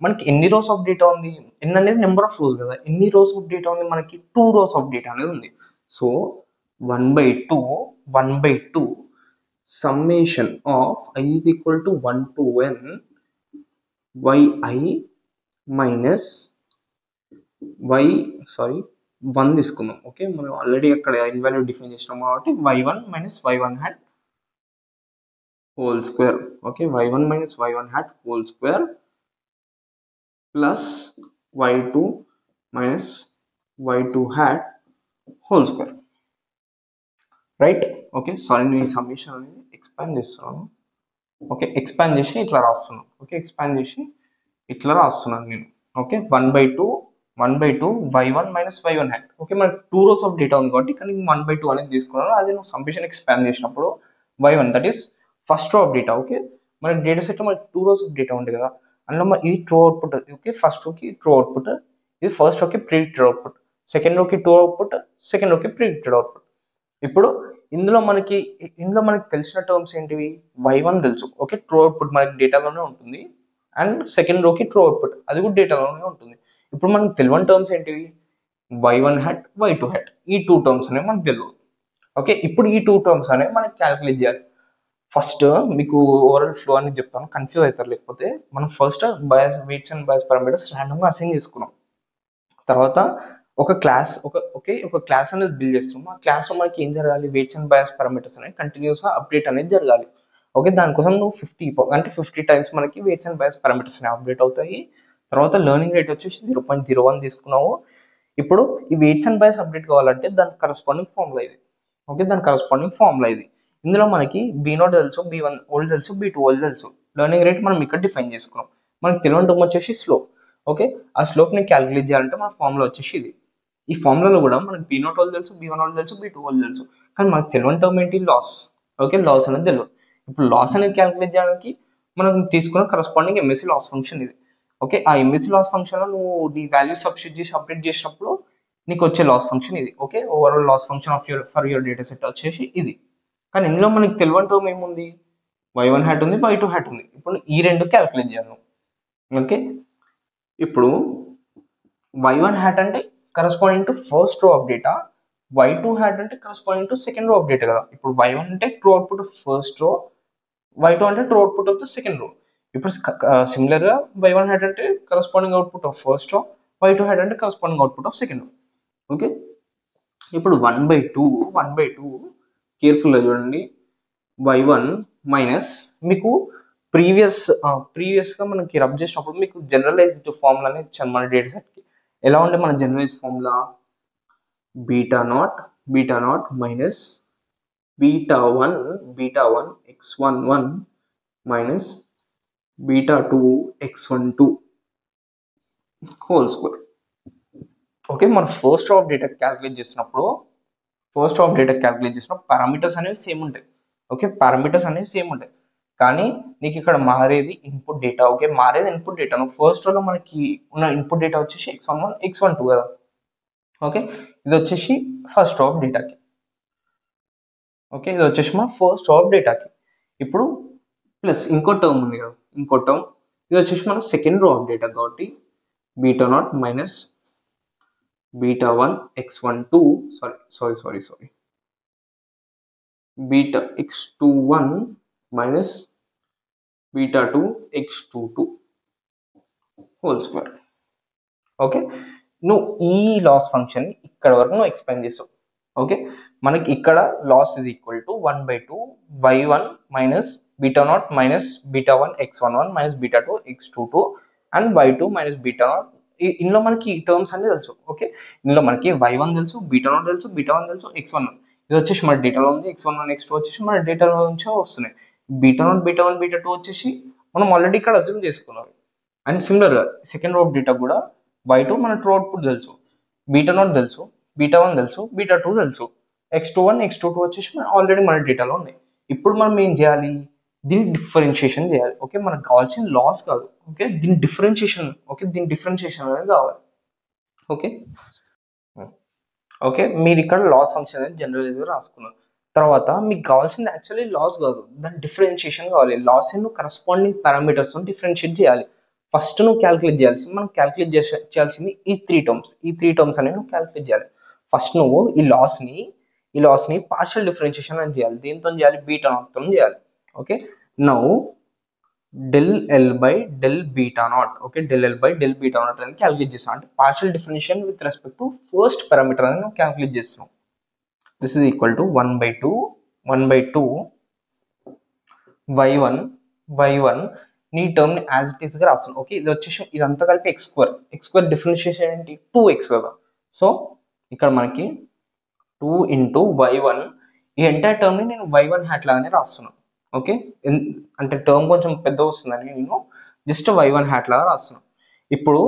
మనకి ఎన్ని రోస్ ఆఫ్ డేటా ఉంది, ఎన్ అనేది నెంబర్ ఆఫ్ రోస్ కదా, ఎన్ని రోస్ ఆఫ్ డేటా ఉంది, మనకి 2 రోస్ ఆఫ్ డేటా అనేది ఉంది. So 1/2 summation of i is equal to 1 to n yi minus y 1 తీసుకుందాం. ఓకే, మనం ఆల్రెడీ అక్కడ ఇన్వాల్యూ డిఫైన్ చేసినాం కాబట్టి y1 minus y1 hat whole square. Okay, y1 minus y1 hat whole square plus y2 minus y2 hat whole square. Right. Okay, sorry, నేను ఈ summation అనేది expand చేస్తున్నాను. Okay, expand చేసి ఇట్లా రాస్తున్నాను. నేను. Okay, 1/2 y1 minus y1 hat. Okay, మనకి 2 rows of data ఉంది కాబట్టి కానీ 1/2 అనేది తీసుకున్నాను. అది నువ్వు సమ్మేషన్ ఎక్స్పాండ్ చేసినప్పుడు y1 that is first row of data. Okay, మన డేటా సెట్లో మనకి 2 రోస్ ఆఫ్ డేటా ఉంది కదా, అందులో ఇది ట్రూ అవుట్పుట్. ఓకే, ఫస్ట్ రోకి ట్రూ అవుట్పుట్, ఇది ఫస్ట్ రోకి ప్రిడిక్టెడ్ అవుట్పుట్, సెకండ్ రోకి ట్రూ అవుట్పుట్, సెకండ్ రోకి ప్రిడిక్టెడ్ అవుట్పుట్. ఇప్పుడు ఇందులో మనకి తెలిసిన టర్మ్స్ ఏంటివి, y1 తెలుసు. ఓకే, ట్రూ అవుట్పుట్ మనకి డేటాలోనే ఉంటుంది, అండ్ సెకండ్ రోకి ట్రూ అవుట్పుట్ అది కూడా డేటాలోనే ఉంటుంది. ఇప్పుడు మనకి తెలియని టర్మ్స్ ఏంటివి, y1 hat y2 hat, ఈ 2 టర్మ్స్ అనేవి మనకు తెలియదు. ఓకే, ఇప్పుడు ఈ 2 టర్మ్స్ అనేవి మనకి క్యాలిక్యులేట్ చేయాలి. ఫస్ట్ మీకు ఓవరాల్ ఫ్లో అని చెప్తాను, కన్ఫ్యూజ్ అవుతారు లేకపోతే. మనం first weights and bias parameters ర్యాండమ్గా అసైన్ చేసుకున్నాం. తర్వాత ఒక క్లాస్ అనేది బిల్డ్ చేస్తున్నాం. ఆ క్లాస్లో మనకి ఏం జరగాలి, వెయిట్స్ అండ్ బయాస్ పారామీటర్స్ అనేది కంటిన్యూస్గా అప్డేట్ అనేది జరగాలి. ఓకే, దానికోసం నువ్వు 50 టైమ్స్ మనకి వెయిట్స్ అండ్ బయాస్ పారామీటర్స్ అనేవి అప్డేట్ అవుతాయి. తర్వాత లెర్నింగ్ రేట్ వచ్చేసి 0.01 తీసుకున్నావు. ఇప్పుడు ఈ వెయిట్స్ అండ్ బయాస్ అప్డేట్ కావాలంటే దానికి కరస్పాండింగ్ ఫార్ములా ఇది. ఓకే, ఇందులో మనకి B0 తెలుసు, B1 ఓల్డ్ తెలుసు, B2 ఓల్డ్ తెలుసు. లెర్నింగ్ రేట్ మనం ఇక్కడ డిఫైన్ చేసుకున్నాం. మనకి తెలియని టర్మ్ వచ్చేసి స్లోప్. ఓకే, ఆ స్లోప్ని క్యాలిక్యులేట్ చేయాలంటే మన ఫార్ములా వచ్చేసి ఇది. ఈ ఫార్ములాలో కూడా మనకి B0 ఓల్డ్ తెలుసు, B1 ఓల్డ్ తెలుసు, B2 ఓల్డ్ తెలుసు. కానీ మనకు తెలియని టర్మ్ ఏంటి, లాస్. ఓకే, లాస్ అనేది తెలియదు. ఇప్పుడు లాస్ అనేది క్యాలిక్యులేట్ చేయడానికి మనం తీసుకున్న కరస్పాండింగ్ ఎంఎస్సి లాస్ ఫంక్షన్ ఇది. ఓకే, ఆ ఎంఎస్సి లాస్ ఫంక్షన్లో నువ్వు నీ వాల్యూ సబ్స్టిట్యూట్ చేసి అప్డేట్ చేసినప్పుడు నీకు వచ్చే లాస్ ఫంక్షన్ ఇది. Okay, overall loss function for your data set వచ్చేసి ఇది. కానీ ఇందులో మనకి తెలియని టర్మ్ ఏముంది, y1 hat ఉంది, y2 hat ఉంది. ఇప్పుడు ఈ రెండు క్యాలిక్యులేట్ చేయాలి. ఓకే, ఇప్పుడు y1 hat అంటే corresponding to first row of data, y2 hat అంటే corresponding to second row of data కదా. ఇప్పుడు y1 అంటే true output of first row, y2 అంటే true output of the second row. ఇప్పుడు similar గా y1 hat అంటే corresponding output of first row, y2 hat అంటే corresponding output of second row. Okay, ఇప్పుడు 1/2 కేర్ఫుల్గా చూడండి, y1 మైనస్ మీకు ప్రీవియస్గా మనకి రబ్ చేసినప్పుడు మీకు జనరలైజ్డ్ ఫార్ములా అనేది ఇచ్చాను మన డేటా సెట్కి. ఎలా ఉండే మన generalized formula, beta naught minus beta one x11 minus beta two x12 whole square. Okay, మన ఫస్ట్ ఆఫ్ డేటా క్యాలిక్యులేట్ చేసినప్పుడు పారామీటర్స్ అనేవి సేమ్ ఉంటాయి. ఓకే, పారామీటర్స్ అనేవి సేమ్ ఉంటాయి, కానీ నీకు ఇక్కడ మారేది ఇన్పుట్ డేటా. ఓకే, మారేది ఇన్పుట్ డేటా. నువ్వు ఫస్ట్ రోలో మనకి ఉన్న ఇన్పుట్ డేటా వచ్చేసి x11 x12 కదా. ఓకే, ఇది వచ్చేసి ఫస్ట్ రో ఆఫ్ డేటాకి. ఓకే, ఇది వచ్చేసి మన ఫస్ట్ రో ఆఫ్ డేటాకి. ఇప్పుడు ప్లస్ ఇంకో టర్మ్ ఉంది కదా, ఇంకో టర్మ్ ఇది వచ్చేసి మన సెకండ్ రో ఆఫ్ డేటా కాబట్టి β0 minus β1 x12 sorry beta x21 minus beta2 x22 whole square. Okay, నువ్వు ఈ లాస్ ఫంక్షన్ ఇక్కడ వరకు నువ్వు ఎక్స్ప్లెయిన్ చేసావు. ఓకే, మనకి ఇక్కడ loss is equal to 1/2 y1 minus β0 minus β1 x11 minus β2 x22 and y2 minus β0. ఇందులో మనకి టర్మ్స్ అన్ని తెలుసు. ఓకే, ఇందులో మనకి y1 తెలుసు, β0 తెలుసు, β1 తెలుసు, x1. ఇది వచ్చేసి మన డేటాలో ఉంది. x11 x2 వచ్చేసి మన డేటాలో నుంచే వస్తున్నాయి. β0 β1 β2 వచ్చేసి మనం ఆల్రెడీ ఇక్కడ అజ్యూమ్ చేసుకున్నాం. అండ్ సిమిలర్గా సెకండ్ రో ఆఫ్ డేటా కూడా y2 మన ట్రూ అవుట్పుట్ తెలుసు, β0 తెలుసు, β1 తెలుసు, β2 తెలుసు, x21 x22 వచ్చేసి మన ఆల్రెడీ మన డేటాలో ఉన్నాయి. ఇప్పుడు మనం ఏం చేయాలి, దీన్ని డిఫరెన్షియేషన్ చేయాలి. ఓకే, మనకు కావాల్సిన లాస్ కాదు. ఓకే, దీని డిఫరెన్షియేషన్. ఓకే, దీని డిఫరెన్షియేషన్ అనేది కావాలి. ఓకే ఓకే, మీరు ఇక్కడ లాస్ ఫంక్షన్ అనేది జనరలైజ్గా రాసుకున్నారు. తర్వాత మీకు కావాల్సింది యాక్చువల్లీ లాస్ కాదు, దాని డిఫరెన్షియేషన్ కావాలి. లాస్ నువ్వు కరస్పాండింగ్ పారామీటర్స్ డిఫరెన్షియేట్ చేయాలి. ఫస్ట్ నువ్వు క్యాలిక్యులేట్ చేయాల్సింది, మనం క్యాలిక్యులేట్ చేయాల్సింది ఈ త్రీ టర్మ్స్ అనేవి నువ్వు క్యాలిక్యులేట్ చేయాలి. ఫస్ట్ నువ్వు ఈ లాస్ని పార్షియల్ డిఫరెన్షియేషన్ అని చేయాలి. దీంతో చేయాలి, β0తో చేయాలి. Okay, now del L by del β0. Okay, del L by del β0 అని క్యాలిక్యులేట్ చేస్తాం. అంటే partial differentiation with respect to first parameter అని నువ్వు క్యాలిక్యులేట్ చేస్తున్నాం. This is equal to 1/2 y1 నీ టర్మ్ ని యాజ్ ఇట్ ఈస్ గా రాస్తాను. ఓకే, ఇది వచ్చేసి ఇదంతా కలిపి x2 డిఫరెన్షియేషన్ ఏంటి 2x కదా. సో ఇక్కడ మనకి 2 into y1, ఈ ఎంటైర్ టర్మ్ ని నేను y1 హ్యాట్ లాగానే రాస్తున్నాను. ఓకే, అంటే టర్మ్ కొంచెం పెద్ద వస్తుందని నేను జస్ట్ y1 హ్యాట్ లాగా రాస్తున్నాను. ఇప్పుడు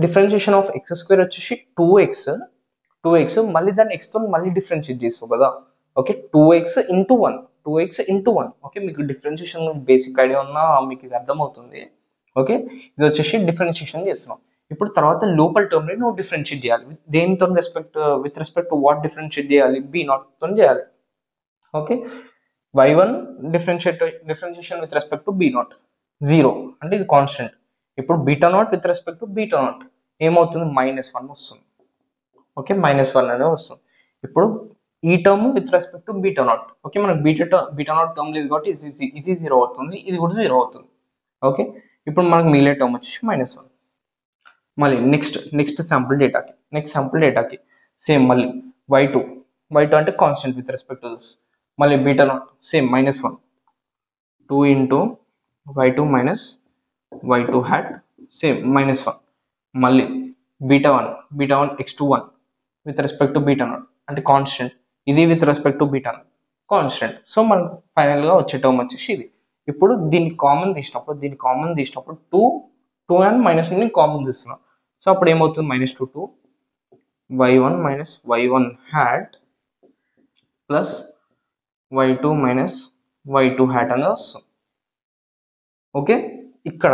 డిఫరెన్షియేషన్ ఆఫ్ x2 వచ్చేసి 2x, మళ్ళీ దాన్ని x తో మళ్ళీ డిఫరెన్షియేట్ చేస్తావు కదా. Okay, 2x into 1. ఓకే, మీకు డిఫరెన్షియేషన్ బేసిక్ ఐడియా ఉన్నా మీకు ఇది అర్థమవుతుంది. ఓకే, ఇది వచ్చేసి డిఫరెన్షియేషన్ చేస్తున్నాం. ఇప్పుడు తర్వాత లోపల టర్మ్ ని నువ్వు డిఫరెన్షియేట్ చేయాలి. దేనితో with respect to what differentiate చేయాలి, b0 తో చేయాలి. Okay, y1 differentiation with respect to b0 0 అంటే ఇది కాన్స్టెంట్. ఇప్పుడు β0 విత్ రెస్పెక్ట్ టు β0 ఏమవుతుంది, -1 వస్తుంది. ఓకే, -1 అనేది వస్తుంది. ఇప్పుడు ఈ term with respect to β0. Okay, మనకు β0 టర్మ్ లేదు కాబట్టి ఇది 0 అవుతుంది, ఇది కూడా 0 అవుతుంది. ఓకే, ఇప్పుడు మనకు మిగిలే టర్మ్ వచ్చేసి -1. మళ్ళీ నెక్స్ట్ శాంపుల్ డేటాకి సేమ్ మళ్ళీ y2 అంటే constant with respect to this. మళ్ళీ β0 same -1, 2 into y2 minus y2 hat same -1. మళ్ళీ β1 x21 విత్ రెస్పెక్ట్ టు β0 అంటే కాన్స్టెంట్, ఇది with respect to β0 constant. So మనకు ఫైనల్గా వచ్చే టర్మ్ వచ్చేసి ఇది. ఇప్పుడు దీన్ని కామన్ తీసినప్పుడు 2 అండ్ -1 కామన్ తీస్తున్నాం. సో అప్పుడు ఏమవుతుంది, -2 y1 minus y1 hat plus y2 minus y2 hat అనేది వస్తుంది. ఓకే, ఇక్కడ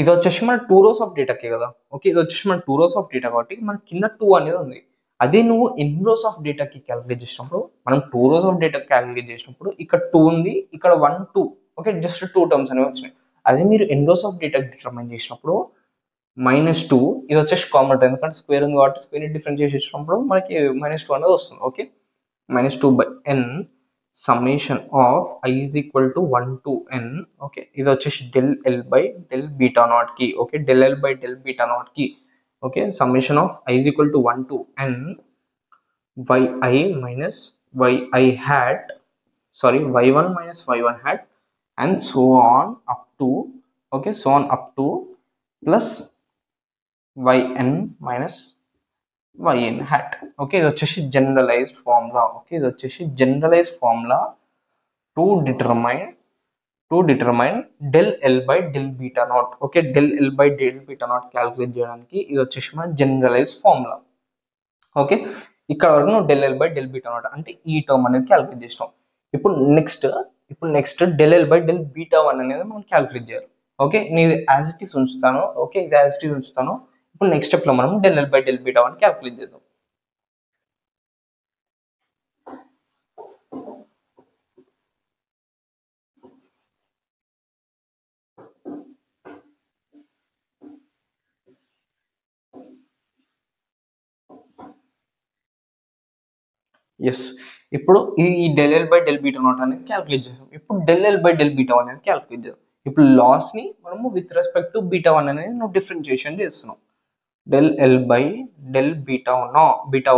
ఇది వచ్చేసి మన 2 rows ఆఫ్ డేటాకే కదా. ఓకే, ఇది వచ్చేసి మన 2 rows ఆఫ్ డేటా కాబట్టి మన కింద 2 అనేది ఉంది. అదే నువ్వు ఎన్ని rows ఆఫ్ డేటాకి క్యాలిక్యులేట్ చేసినప్పుడు, మనం 2 rows ఆఫ్ డేటా క్యాలిక్యులేట్ చేసినప్పుడు ఇక్కడ 2 ఉంది, ఇక్కడ 1 2. ఓకే, జస్ట్ 2 టర్మ్స్ అనేవి వచ్చినాయి. అదే మీరు ఎన్ని rows ఆఫ్ డేటా డిటర్మైన్ చేసినప్పుడు -2, ఇది వచ్చేసి కామన్, ఎందుకంటే స్క్వేర్ ఉంది కాబట్టి స్క్వేర్ డిఫరెన్షియేట్ చేసినప్పుడు మనకి -2 అనేది వస్తుంది. Okay, -2/n summation of I is equal to 1 to n. Okay, ఇది వచ్చేసి del L by del β0 కి. Okay, del L by del β0 కి. Okay, summation of I is equal to 1 to n yi minus yi hat, y1 minus y1 hat and so on up to, okay, so on up to plus yn minus yn hat. Okay, ఇది వచ్చేసి generalized formula. Okay, ఇది వచ్చేసి generalized formula to determine del L by del β0. Okay, del L by del β0 calculate చేయడానికి ఇది వచ్చేసి మన generalized formula. Okay, ఇక్కడ వరకు నువ్వు del L by del β0 అంటే ఈ టర్మ్ అనేది క్యాలిక్యులేట్ చేసినాం. ఇప్పుడు next del L by del beta one అనేది మనం క్యాలిక్యులేట్ చేయాలి. ఓకే, నేను యాజ్ ఇట్ ఈస్ ఉంచుతాను. ఓకే, ఇది యాజ్ ఇట్ ఈస్ ఉంచుతాను. ఇప్పుడు నెక్స్ట్ స్టెప్లో మనం del L by del beta one calculate చేద్దాం. ఎస్, ఇప్పుడు ఈ del L by del beta not అనేది క్యాలిక్యులేట్ చేసాం. ఇప్పుడు del L by del beta one అనేది క్యాలిక్యులేట్ చేద్దాం. ఇప్పుడు లాస్ ని మనము with respect to beta one అనేది నువ్వు డిఫరెన్షియేషన్ చేస్తున్నాం. Del L by del beta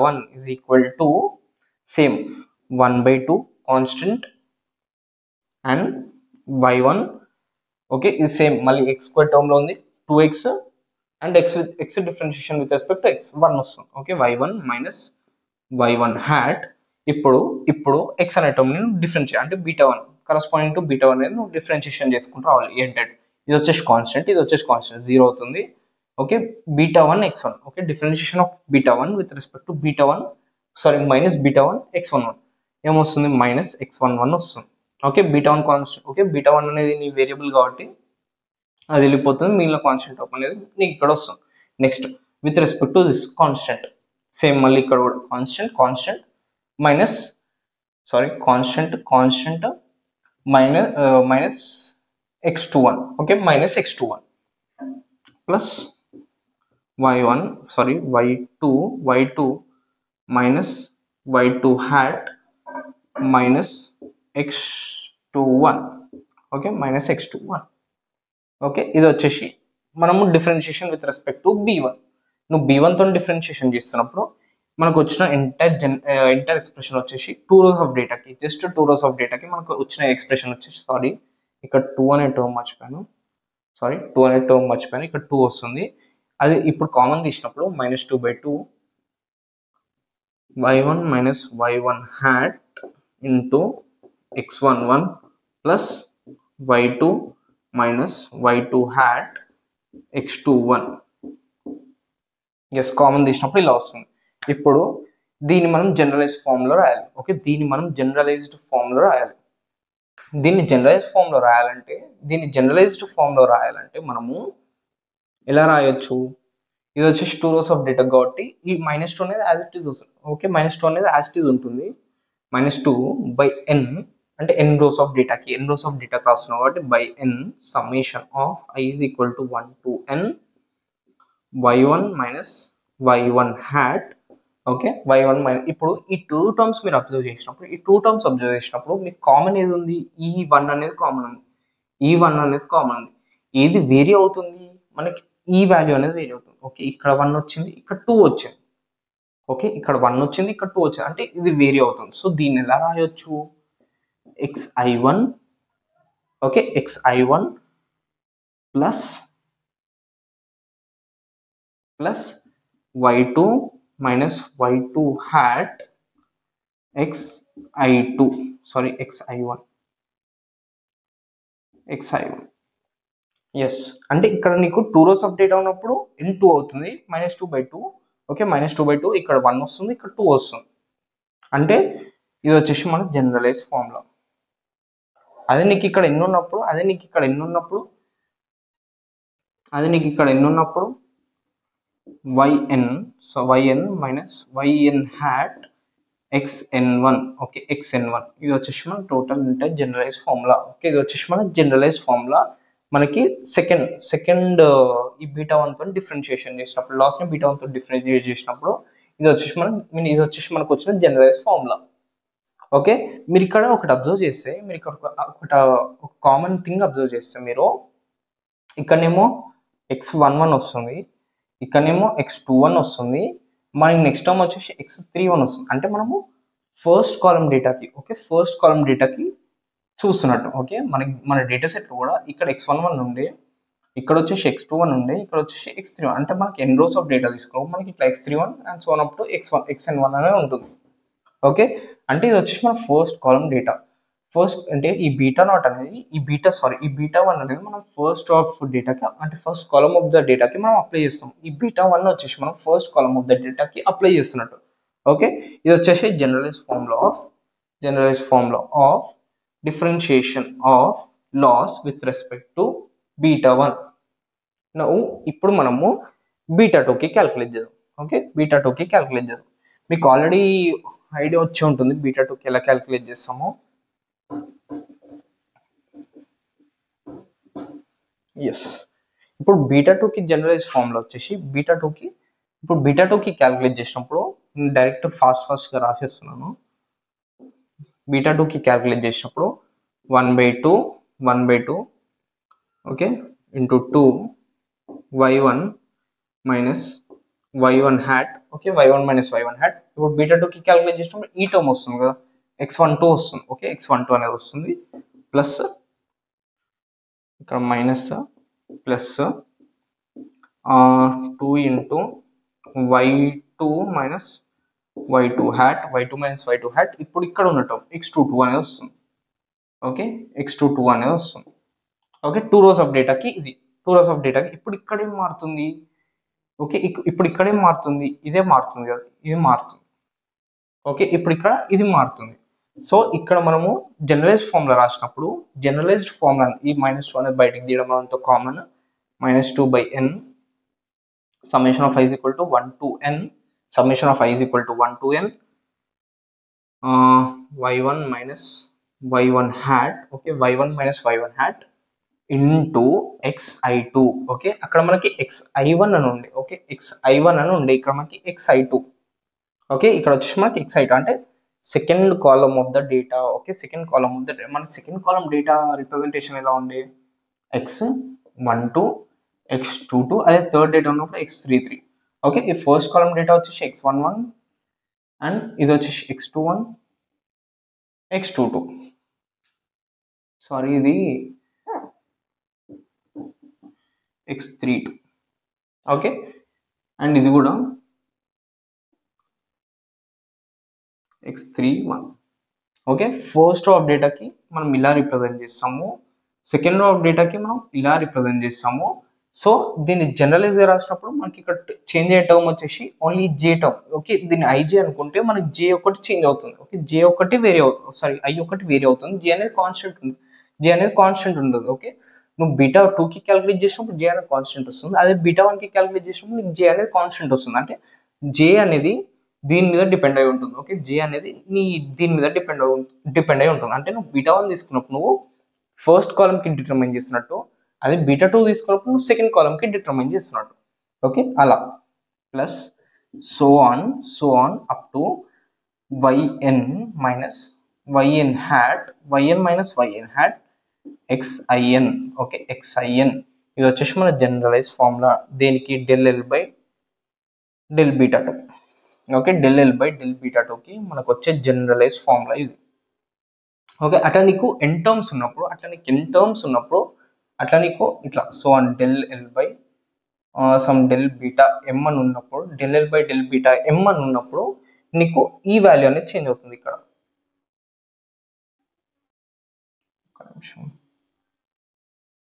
one is equal to same 1/2 constant and y1. Okay, ఇది సేమ్ మళ్ళీ x స్క్వేర్ టర్మ్ లో ఉంది 2x and x differentiation with respect to x 1 వస్తుంది. Okay, y1 minus y1 hat. ఇప్పుడు x అనే term ని differentiate అంటే beta one corresponding to beta one అనేది నువ్వు డిఫరెన్షియేషన్ చేసుకుంటూ రావాలి. ఏంటంటే ఇది వచ్చేసి కాన్స్టెంట్, ఇది వచ్చేసి కాన్స్టెంట్ 0 అవుతుంది. Okay, beta one x1. Okay, differentiation of beta one with respect to beta one minus beta one x11 ఏమొస్తుంది, మైనస్ x11 వస్తుంది. Okay, beta one constant. Okay, beta one అనేది నీ వేరియబుల్ కాబట్టి అది వెళ్ళిపోతుంది, మిగిలిన కాన్స్టెంట్ టర్మ్ అనేది నీకు ఇక్కడ వస్తుంది. Next with respect to this constant same మళ్ళీ ఇక్కడ కూడా constant minus constant minus x21. Okay, minus x21 plus y2 minus y2 hat minus x21. Okay, minus x21. Okay, ఇది వచ్చేసి మనము differentiation with respect to b1. నువ్వు b1 తో differentiation చేస్తున్నప్పుడు మనకు వచ్చిన ఎంటైర్ ఎక్స్ప్రెషన్ వచ్చేసి 2 rows ఆఫ్ డేటాకి, జస్ట్ 2 rows ఆఫ్ డేటాకి మనకు వచ్చిన ఎక్స్ప్రెషన్ వచ్చేసి ఇక్కడ 2 అనే టర్మ్ మర్చిపోయాను. ఇక్కడ 2 వస్తుంది. అది ఇప్పుడు కామన్ తీసినప్పుడు -2/2 y1 minus y1 hat into x11 plus y2 minus y2 hat x21. Yes, common తీసినప్పుడు ఇలా వస్తుంది. ఇప్పుడు దీన్ని మనం జనరలైజ్డ్ ఫామ్లో రాయాలి. ఓకే, దీన్ని జనరలైజ్డ్ ఫామ్లో రాయాలంటే మనము ఎలా రాయొచ్చు, ఇది వచ్చేసి 2 rows ఆఫ్ డేటా కాబట్టి ఈ -2 అనేది యాజ్ ఇట్ ఈస్ వస్తుంది. ఓకే, -2 అనేది యాజ్ ఇట్ ఈస్ ఉంటుంది. -2/n అంటే n rows ఆఫ్ డేటాకి రాస్తున్నాం కాబట్టి by n summation of i is equal to 1 to n y1 minus y1 hat. Okay, y1 minus ఇప్పుడు ఈ 2 టర్మ్స్ మీరు అబ్జర్వ్ చేసినప్పుడు మీకు కామన్ ఏది ఉంది, e1 అనేది కామన్ ఉంది. ఏది వేరీ అవుతుంది మనకి, ఈ వాల్యూ అనేది వేరీ అవుతుంది. ఓకే, ఇక్కడ 1 వచ్చింది, ఇక్కడ 2 వచ్చింది. ఓకే, ఇక్కడ 1 వచ్చింది, ఇక్కడ 2 వచ్చింది, అంటే ఇది వేరీ అవుతుంది. సో దీన్ని ఎలా రాయొచ్చు, xi1. Okay, xi1 plus y2 minus y2 hat xi1. Yes, అంటే ఇక్కడ నీకు 2 rows ఆఫ్ డేటా ఉన్నప్పుడు n2 అవుతుంది, -2/2. ఓకే, -2/2 ఇక్కడ 1 వస్తుంది, ఇక్కడ 2 వస్తుంది. అంటే ఇది వచ్చేసి మన జనరలైజ్ ఫార్ములా. అదే నీకు ఇక్కడ ఎన్ని ఉన్నప్పుడు yn minus yn hat xn1. Okay, xn1 ఇది వచ్చేసి మన total inter generalize formula. Okay, ఇది వచ్చేసి మన జనరలైజ్ ఫార్ములా. మనకి సెకండ్ ఈ బీటా వన్ తో డిఫరెన్షియేషన్ చేసినప్పుడు, లాస్ట్ ని బీటా వన్ తో డిఫరెన్షియేట్ చేసినప్పుడు ఇది వచ్చేసి మనకు వచ్చిన జనరలైజ్ ఫార్ములా. ఓకే, మీరు ఇక్కడ ఒకటి అబ్జర్వ్ చేస్తే, ఒక కామన్ థింగ్ అబ్జర్వ్ చేస్తే, మీరు ఇక్కడనేమో x11 వస్తుంది, ఇక్కడనేమో x21 వస్తుంది, మనకి నెక్స్ట్ టర్మ్ వచ్చేసి x31 వస్తుంది. అంటే మనము ఫస్ట్ కాలమ్ డేటాకి చూస్తున్నట్టు. ఓకే, మన డేటా సెట్లో కూడా ఇక్కడ x11 ఉండే, ఇక్కడ వచ్చేసి x21 ఉండే, ఇక్కడ వచ్చేసి x31. అంటే మనకి n rows ఆఫ్ డేటా తీసుకోవాలి, మనకి ఇట్లా x31 and so up to xn1 అనేది ఉంటుంది. ఓకే, అంటే ఇది వచ్చేసి మన ఫస్ట్ కాలమ్ డేటా. అంటే ఈ బీటా వన్ అనేది మనం ఫస్ట్ ఆఫ్ డేటాకి, అంటే ఫస్ట్ కాలమ్ ఆఫ్ ద డేటాకి మనం అప్లై చేస్తాం. ఈ బీటా వన్ వచ్చేసి మనం ఫస్ట్ కాలమ్ ఆఫ్ ద డేటాకి అప్లై చేస్తున్నట్టు. ఓకే, ఇది వచ్చేసి generalize formula of generalized formula of differentiation of loss with respect to beta 1. Now ఇప్పుడు మనము బీటా 2కి క్యాలిక్యులేట్ చేద్దాం. ఓకే, బీటా 2కి క్యాలిక్యులేట్ చేద్దాం. మీకు ఆల్రెడీ ఐడియా వచ్చి ఉంటుంది బీటా 2కి ఎలా క్యాలిక్యులేట్ చేస్తామో. ఎస్, ఇప్పుడు బీటా 2కి జనరలైజ్ ఫార్ములా వచ్చేసి బీటా 2కి క్యాలిక్యులేట్ చేసినప్పుడు నేను డైరెక్ట్ ఫాస్ట్గా రాసేస్తున్నాను. బీటా 2కి క్యాలిక్యులేట్ చేసినప్పుడు 1/2 okay into 2 y1 minus y1 hat. Okay, y1 minus y1 hat. ఇప్పుడు బీటా 2కి క్యాలిక్యులేట్ చేసినప్పుడు ఈ టర్మ్ వస్తుంది కదా, x12 వస్తుంది. ఓకే, x12 అనేది వస్తుంది ప్లస్ ఇక్కడ minus plus 2 into y2 minus y2 hat, y2 minus y2 hat. ఇప్పుడు ఇక్కడ ఉన్న టర్మ్ x22 అనేది వస్తుంది. ఓకే, x22 అనేది వస్తుంది. ఓకే, 2 rows ఆఫ్ డేటాకి ఇది 2 rows ఆఫ్ డేటాకి ఇప్పుడు ఇక్కడ ఏం మారుతుంది? ఓకే, ఇప్పుడు ఇక్కడ ఏం మారుతుంది? ఇదే మారుతుంది కదా, ఇది మారుతుంది. ఓకే, ఇప్పుడు ఇక్కడ ఇది మారుతుంది. సో ఇక్కడ మనము జనరలైజ్డ్ ఫార్ములా రాసినప్పుడు జనరలైజ్డ్ ఫార్ములా ఈ -2 అనేది బయటకు తీయడం అంత common. -2/n summation of i is equal to 1 to n, summation of i is equal to 1 to n y1 minus y1 hat. Okay, y1 minus y1 hat into xi2. Okay, అక్కడ మనకి xi1 అని ఉండే. Okay, xi1 అని ఉండే, ఇక్కడ మనకి xi2. Okay, ఇక్కడ వచ్చేసి మనకి xi2 అంటే second column of the data. Okay, second column of the data. మన సెకండ్ కాలమ్ డేటా రిప్రజెంటేషన్ ఎలా ఉండే? x12 x22, అదే థర్డ్ డేటా ఉన్నప్పుడు x33. ఓకే, ఈ ఫస్ట్ కాలమ్ డేటా వచ్చేసి x11 అండ్ ఇది వచ్చేసి x21 x22. సారీ, ఇది x32. ఓకే, అండ్ ఇది కూడా x31. Okay, first row of డేటాకి మనం ఇలా రిప్రజెంట్ చేస్తాము, సెకండ్ రో ఆఫ్ డేటాకి మనం ఇలా రిప్రజెంట్ చేస్తాము. సో దీన్ని జనరలైజ్ రాసినప్పుడు మనకి ఇక్కడ చేంజ్ అయ్యే టర్మ్ వచ్చేసి ఓన్లీ జే టర్మ్. ఓకే, దీన్ని ఐజే అనుకుంటే మనకి జే ఒకటి చేంజ్ అవుతుంది. ఓకే, జే ఒకటి వేరే అవుతుంది, సారీ ఐ ఒకటి వేరే అవుతుంది, జే అనేది కాన్స్టెంట్ ఉంది, జే అనేది కాన్స్టెంట్ ఉండదు. ఓకే, నువ్వు బీటా 2కి క్యాలిక్యులేట్ చేసినప్పుడు జే అనేది కాన్స్టెంట్ వస్తుంది, అదే బీటా 1కి క్యాలిక్యులేట్ చేసినప్పుడు నీకు జే అనేది కాన్స్టెంట్ వస్తుంది. అంటే జే అనేది దీని మీద డిపెండ్ అయి ఉంటుంది. ఓకే, జే అనేది నీ దీని మీద డిపెండ్ అయి ఉంటుంది. అంటే నువ్వు బీటా 1 తీసుకున్నప్పుడు నువ్వు ఫస్ట్ కాలమ్కి డిటర్మైన్ చేసినట్టు, అదే బీటా 2 తీసుకున్నప్పుడు నువ్వు సెకండ్ కాలమ్కి డిటర్మైన్ చేస్తున్నట్టు. ఓకే, అలా plus so on up to yn minus yn hat, yn minus yn hat xin. Okay, xin ఇది వచ్చేసి మన జనరలైజ్ ఫార్ములా దేనికి? del by del beta 2. Okay, del by del beta 2కి మనకు వచ్చే జనరలైజ్ ఫార్ములా ఇది. ఓకే, అట్లా నీకు n టర్మ్స్ ఉన్నప్పుడు అట్లా నీకు ఇట్లా so on del by some del beta m అని ఉన్నప్పుడు, del by del beta m అని ఉన్నప్పుడు నీకు ఈ వాల్యూ అనేది చేంజ్ అవుతుంది. ఇక్కడ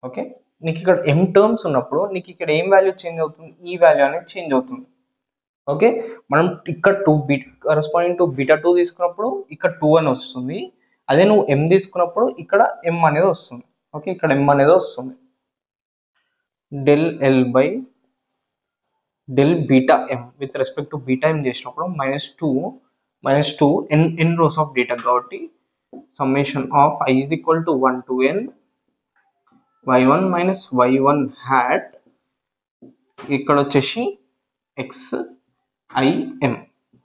ఓకే, నీకు ఇక్కడ m టర్మ్స్ ఉన్నప్పుడు నీకు ఇక్కడ ఏం వాల్యూ చేంజ్ అవుతుంది? ఈ వాల్యూ అనేది చేంజ్ అవుతుంది. ఓకే, మనం ఇక్కడ 2 కరెస్పాండింగ్ టు బీటా 2 తీసుకున్నప్పుడు ఇక్కడ 2 అని వస్తుంది, అదే నువ్వు m తీసుకున్నప్పుడు ఇక్కడ m అనేది వస్తుంది. ఓకే, ఇక్కడ m అనేది వస్తుంది. del by del beta m with respect to beta m చేసినప్పుడు -2 n రోస్ ఆఫ్ డేటా కాబట్టి summation of i is equal to 1 to n y1 minus y1 hat ఇక్కడ వచ్చేసి xim.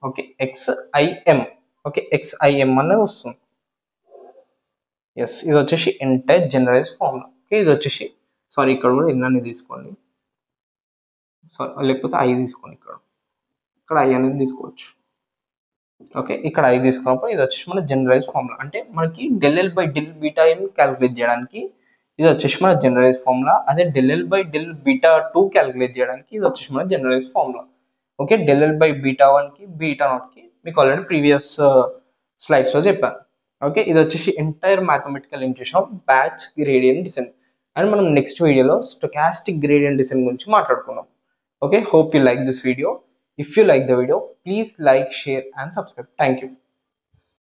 Okay, xim. Okay, xim అనేది వస్తుంది. Yes, ఇది వచ్చేసి entire generalise formula. Okay, ఇది వచ్చేసి సారీ ఇక్కడ కూడా ఎన్ని తీసుకోండి, లేకపోతే ఐ తీసుకోండి, ఇక్కడ ఐ అనేది తీసుకోవచ్చు. ఓకే, ఇక్కడ ఐ తీసుకున్నప్పుడు ఇది వచ్చేసి మన జనరలైజ్ ఫార్ములా. అంటే మనకి del by del beta m calculate చేయడానికి ఇది వచ్చేసి మన జనరలైజ్ ఫార్ములా, అదే del by del beta 2 calculate చేయడానికి ఇది వచ్చేసి మన generalize formula. Okay, del by beta 1కి బీటా 0కి మీకు ఆల్రెడీ ప్రీవియస్ స్లైడ్స్లో చెప్పాను. ఓకే, ఇది వచ్చేసి entire mathematical intuition of batch gradient descent. And మనం నెక్స్ట్ వీడియోలో స్టొకాస్టిక్ గ్రేడియంట్ డిసెంట్ గురించి మాట్లాడుకుందాం. Okay, hope you like this video. If you like the video, please like, share and subscribe. Thank you.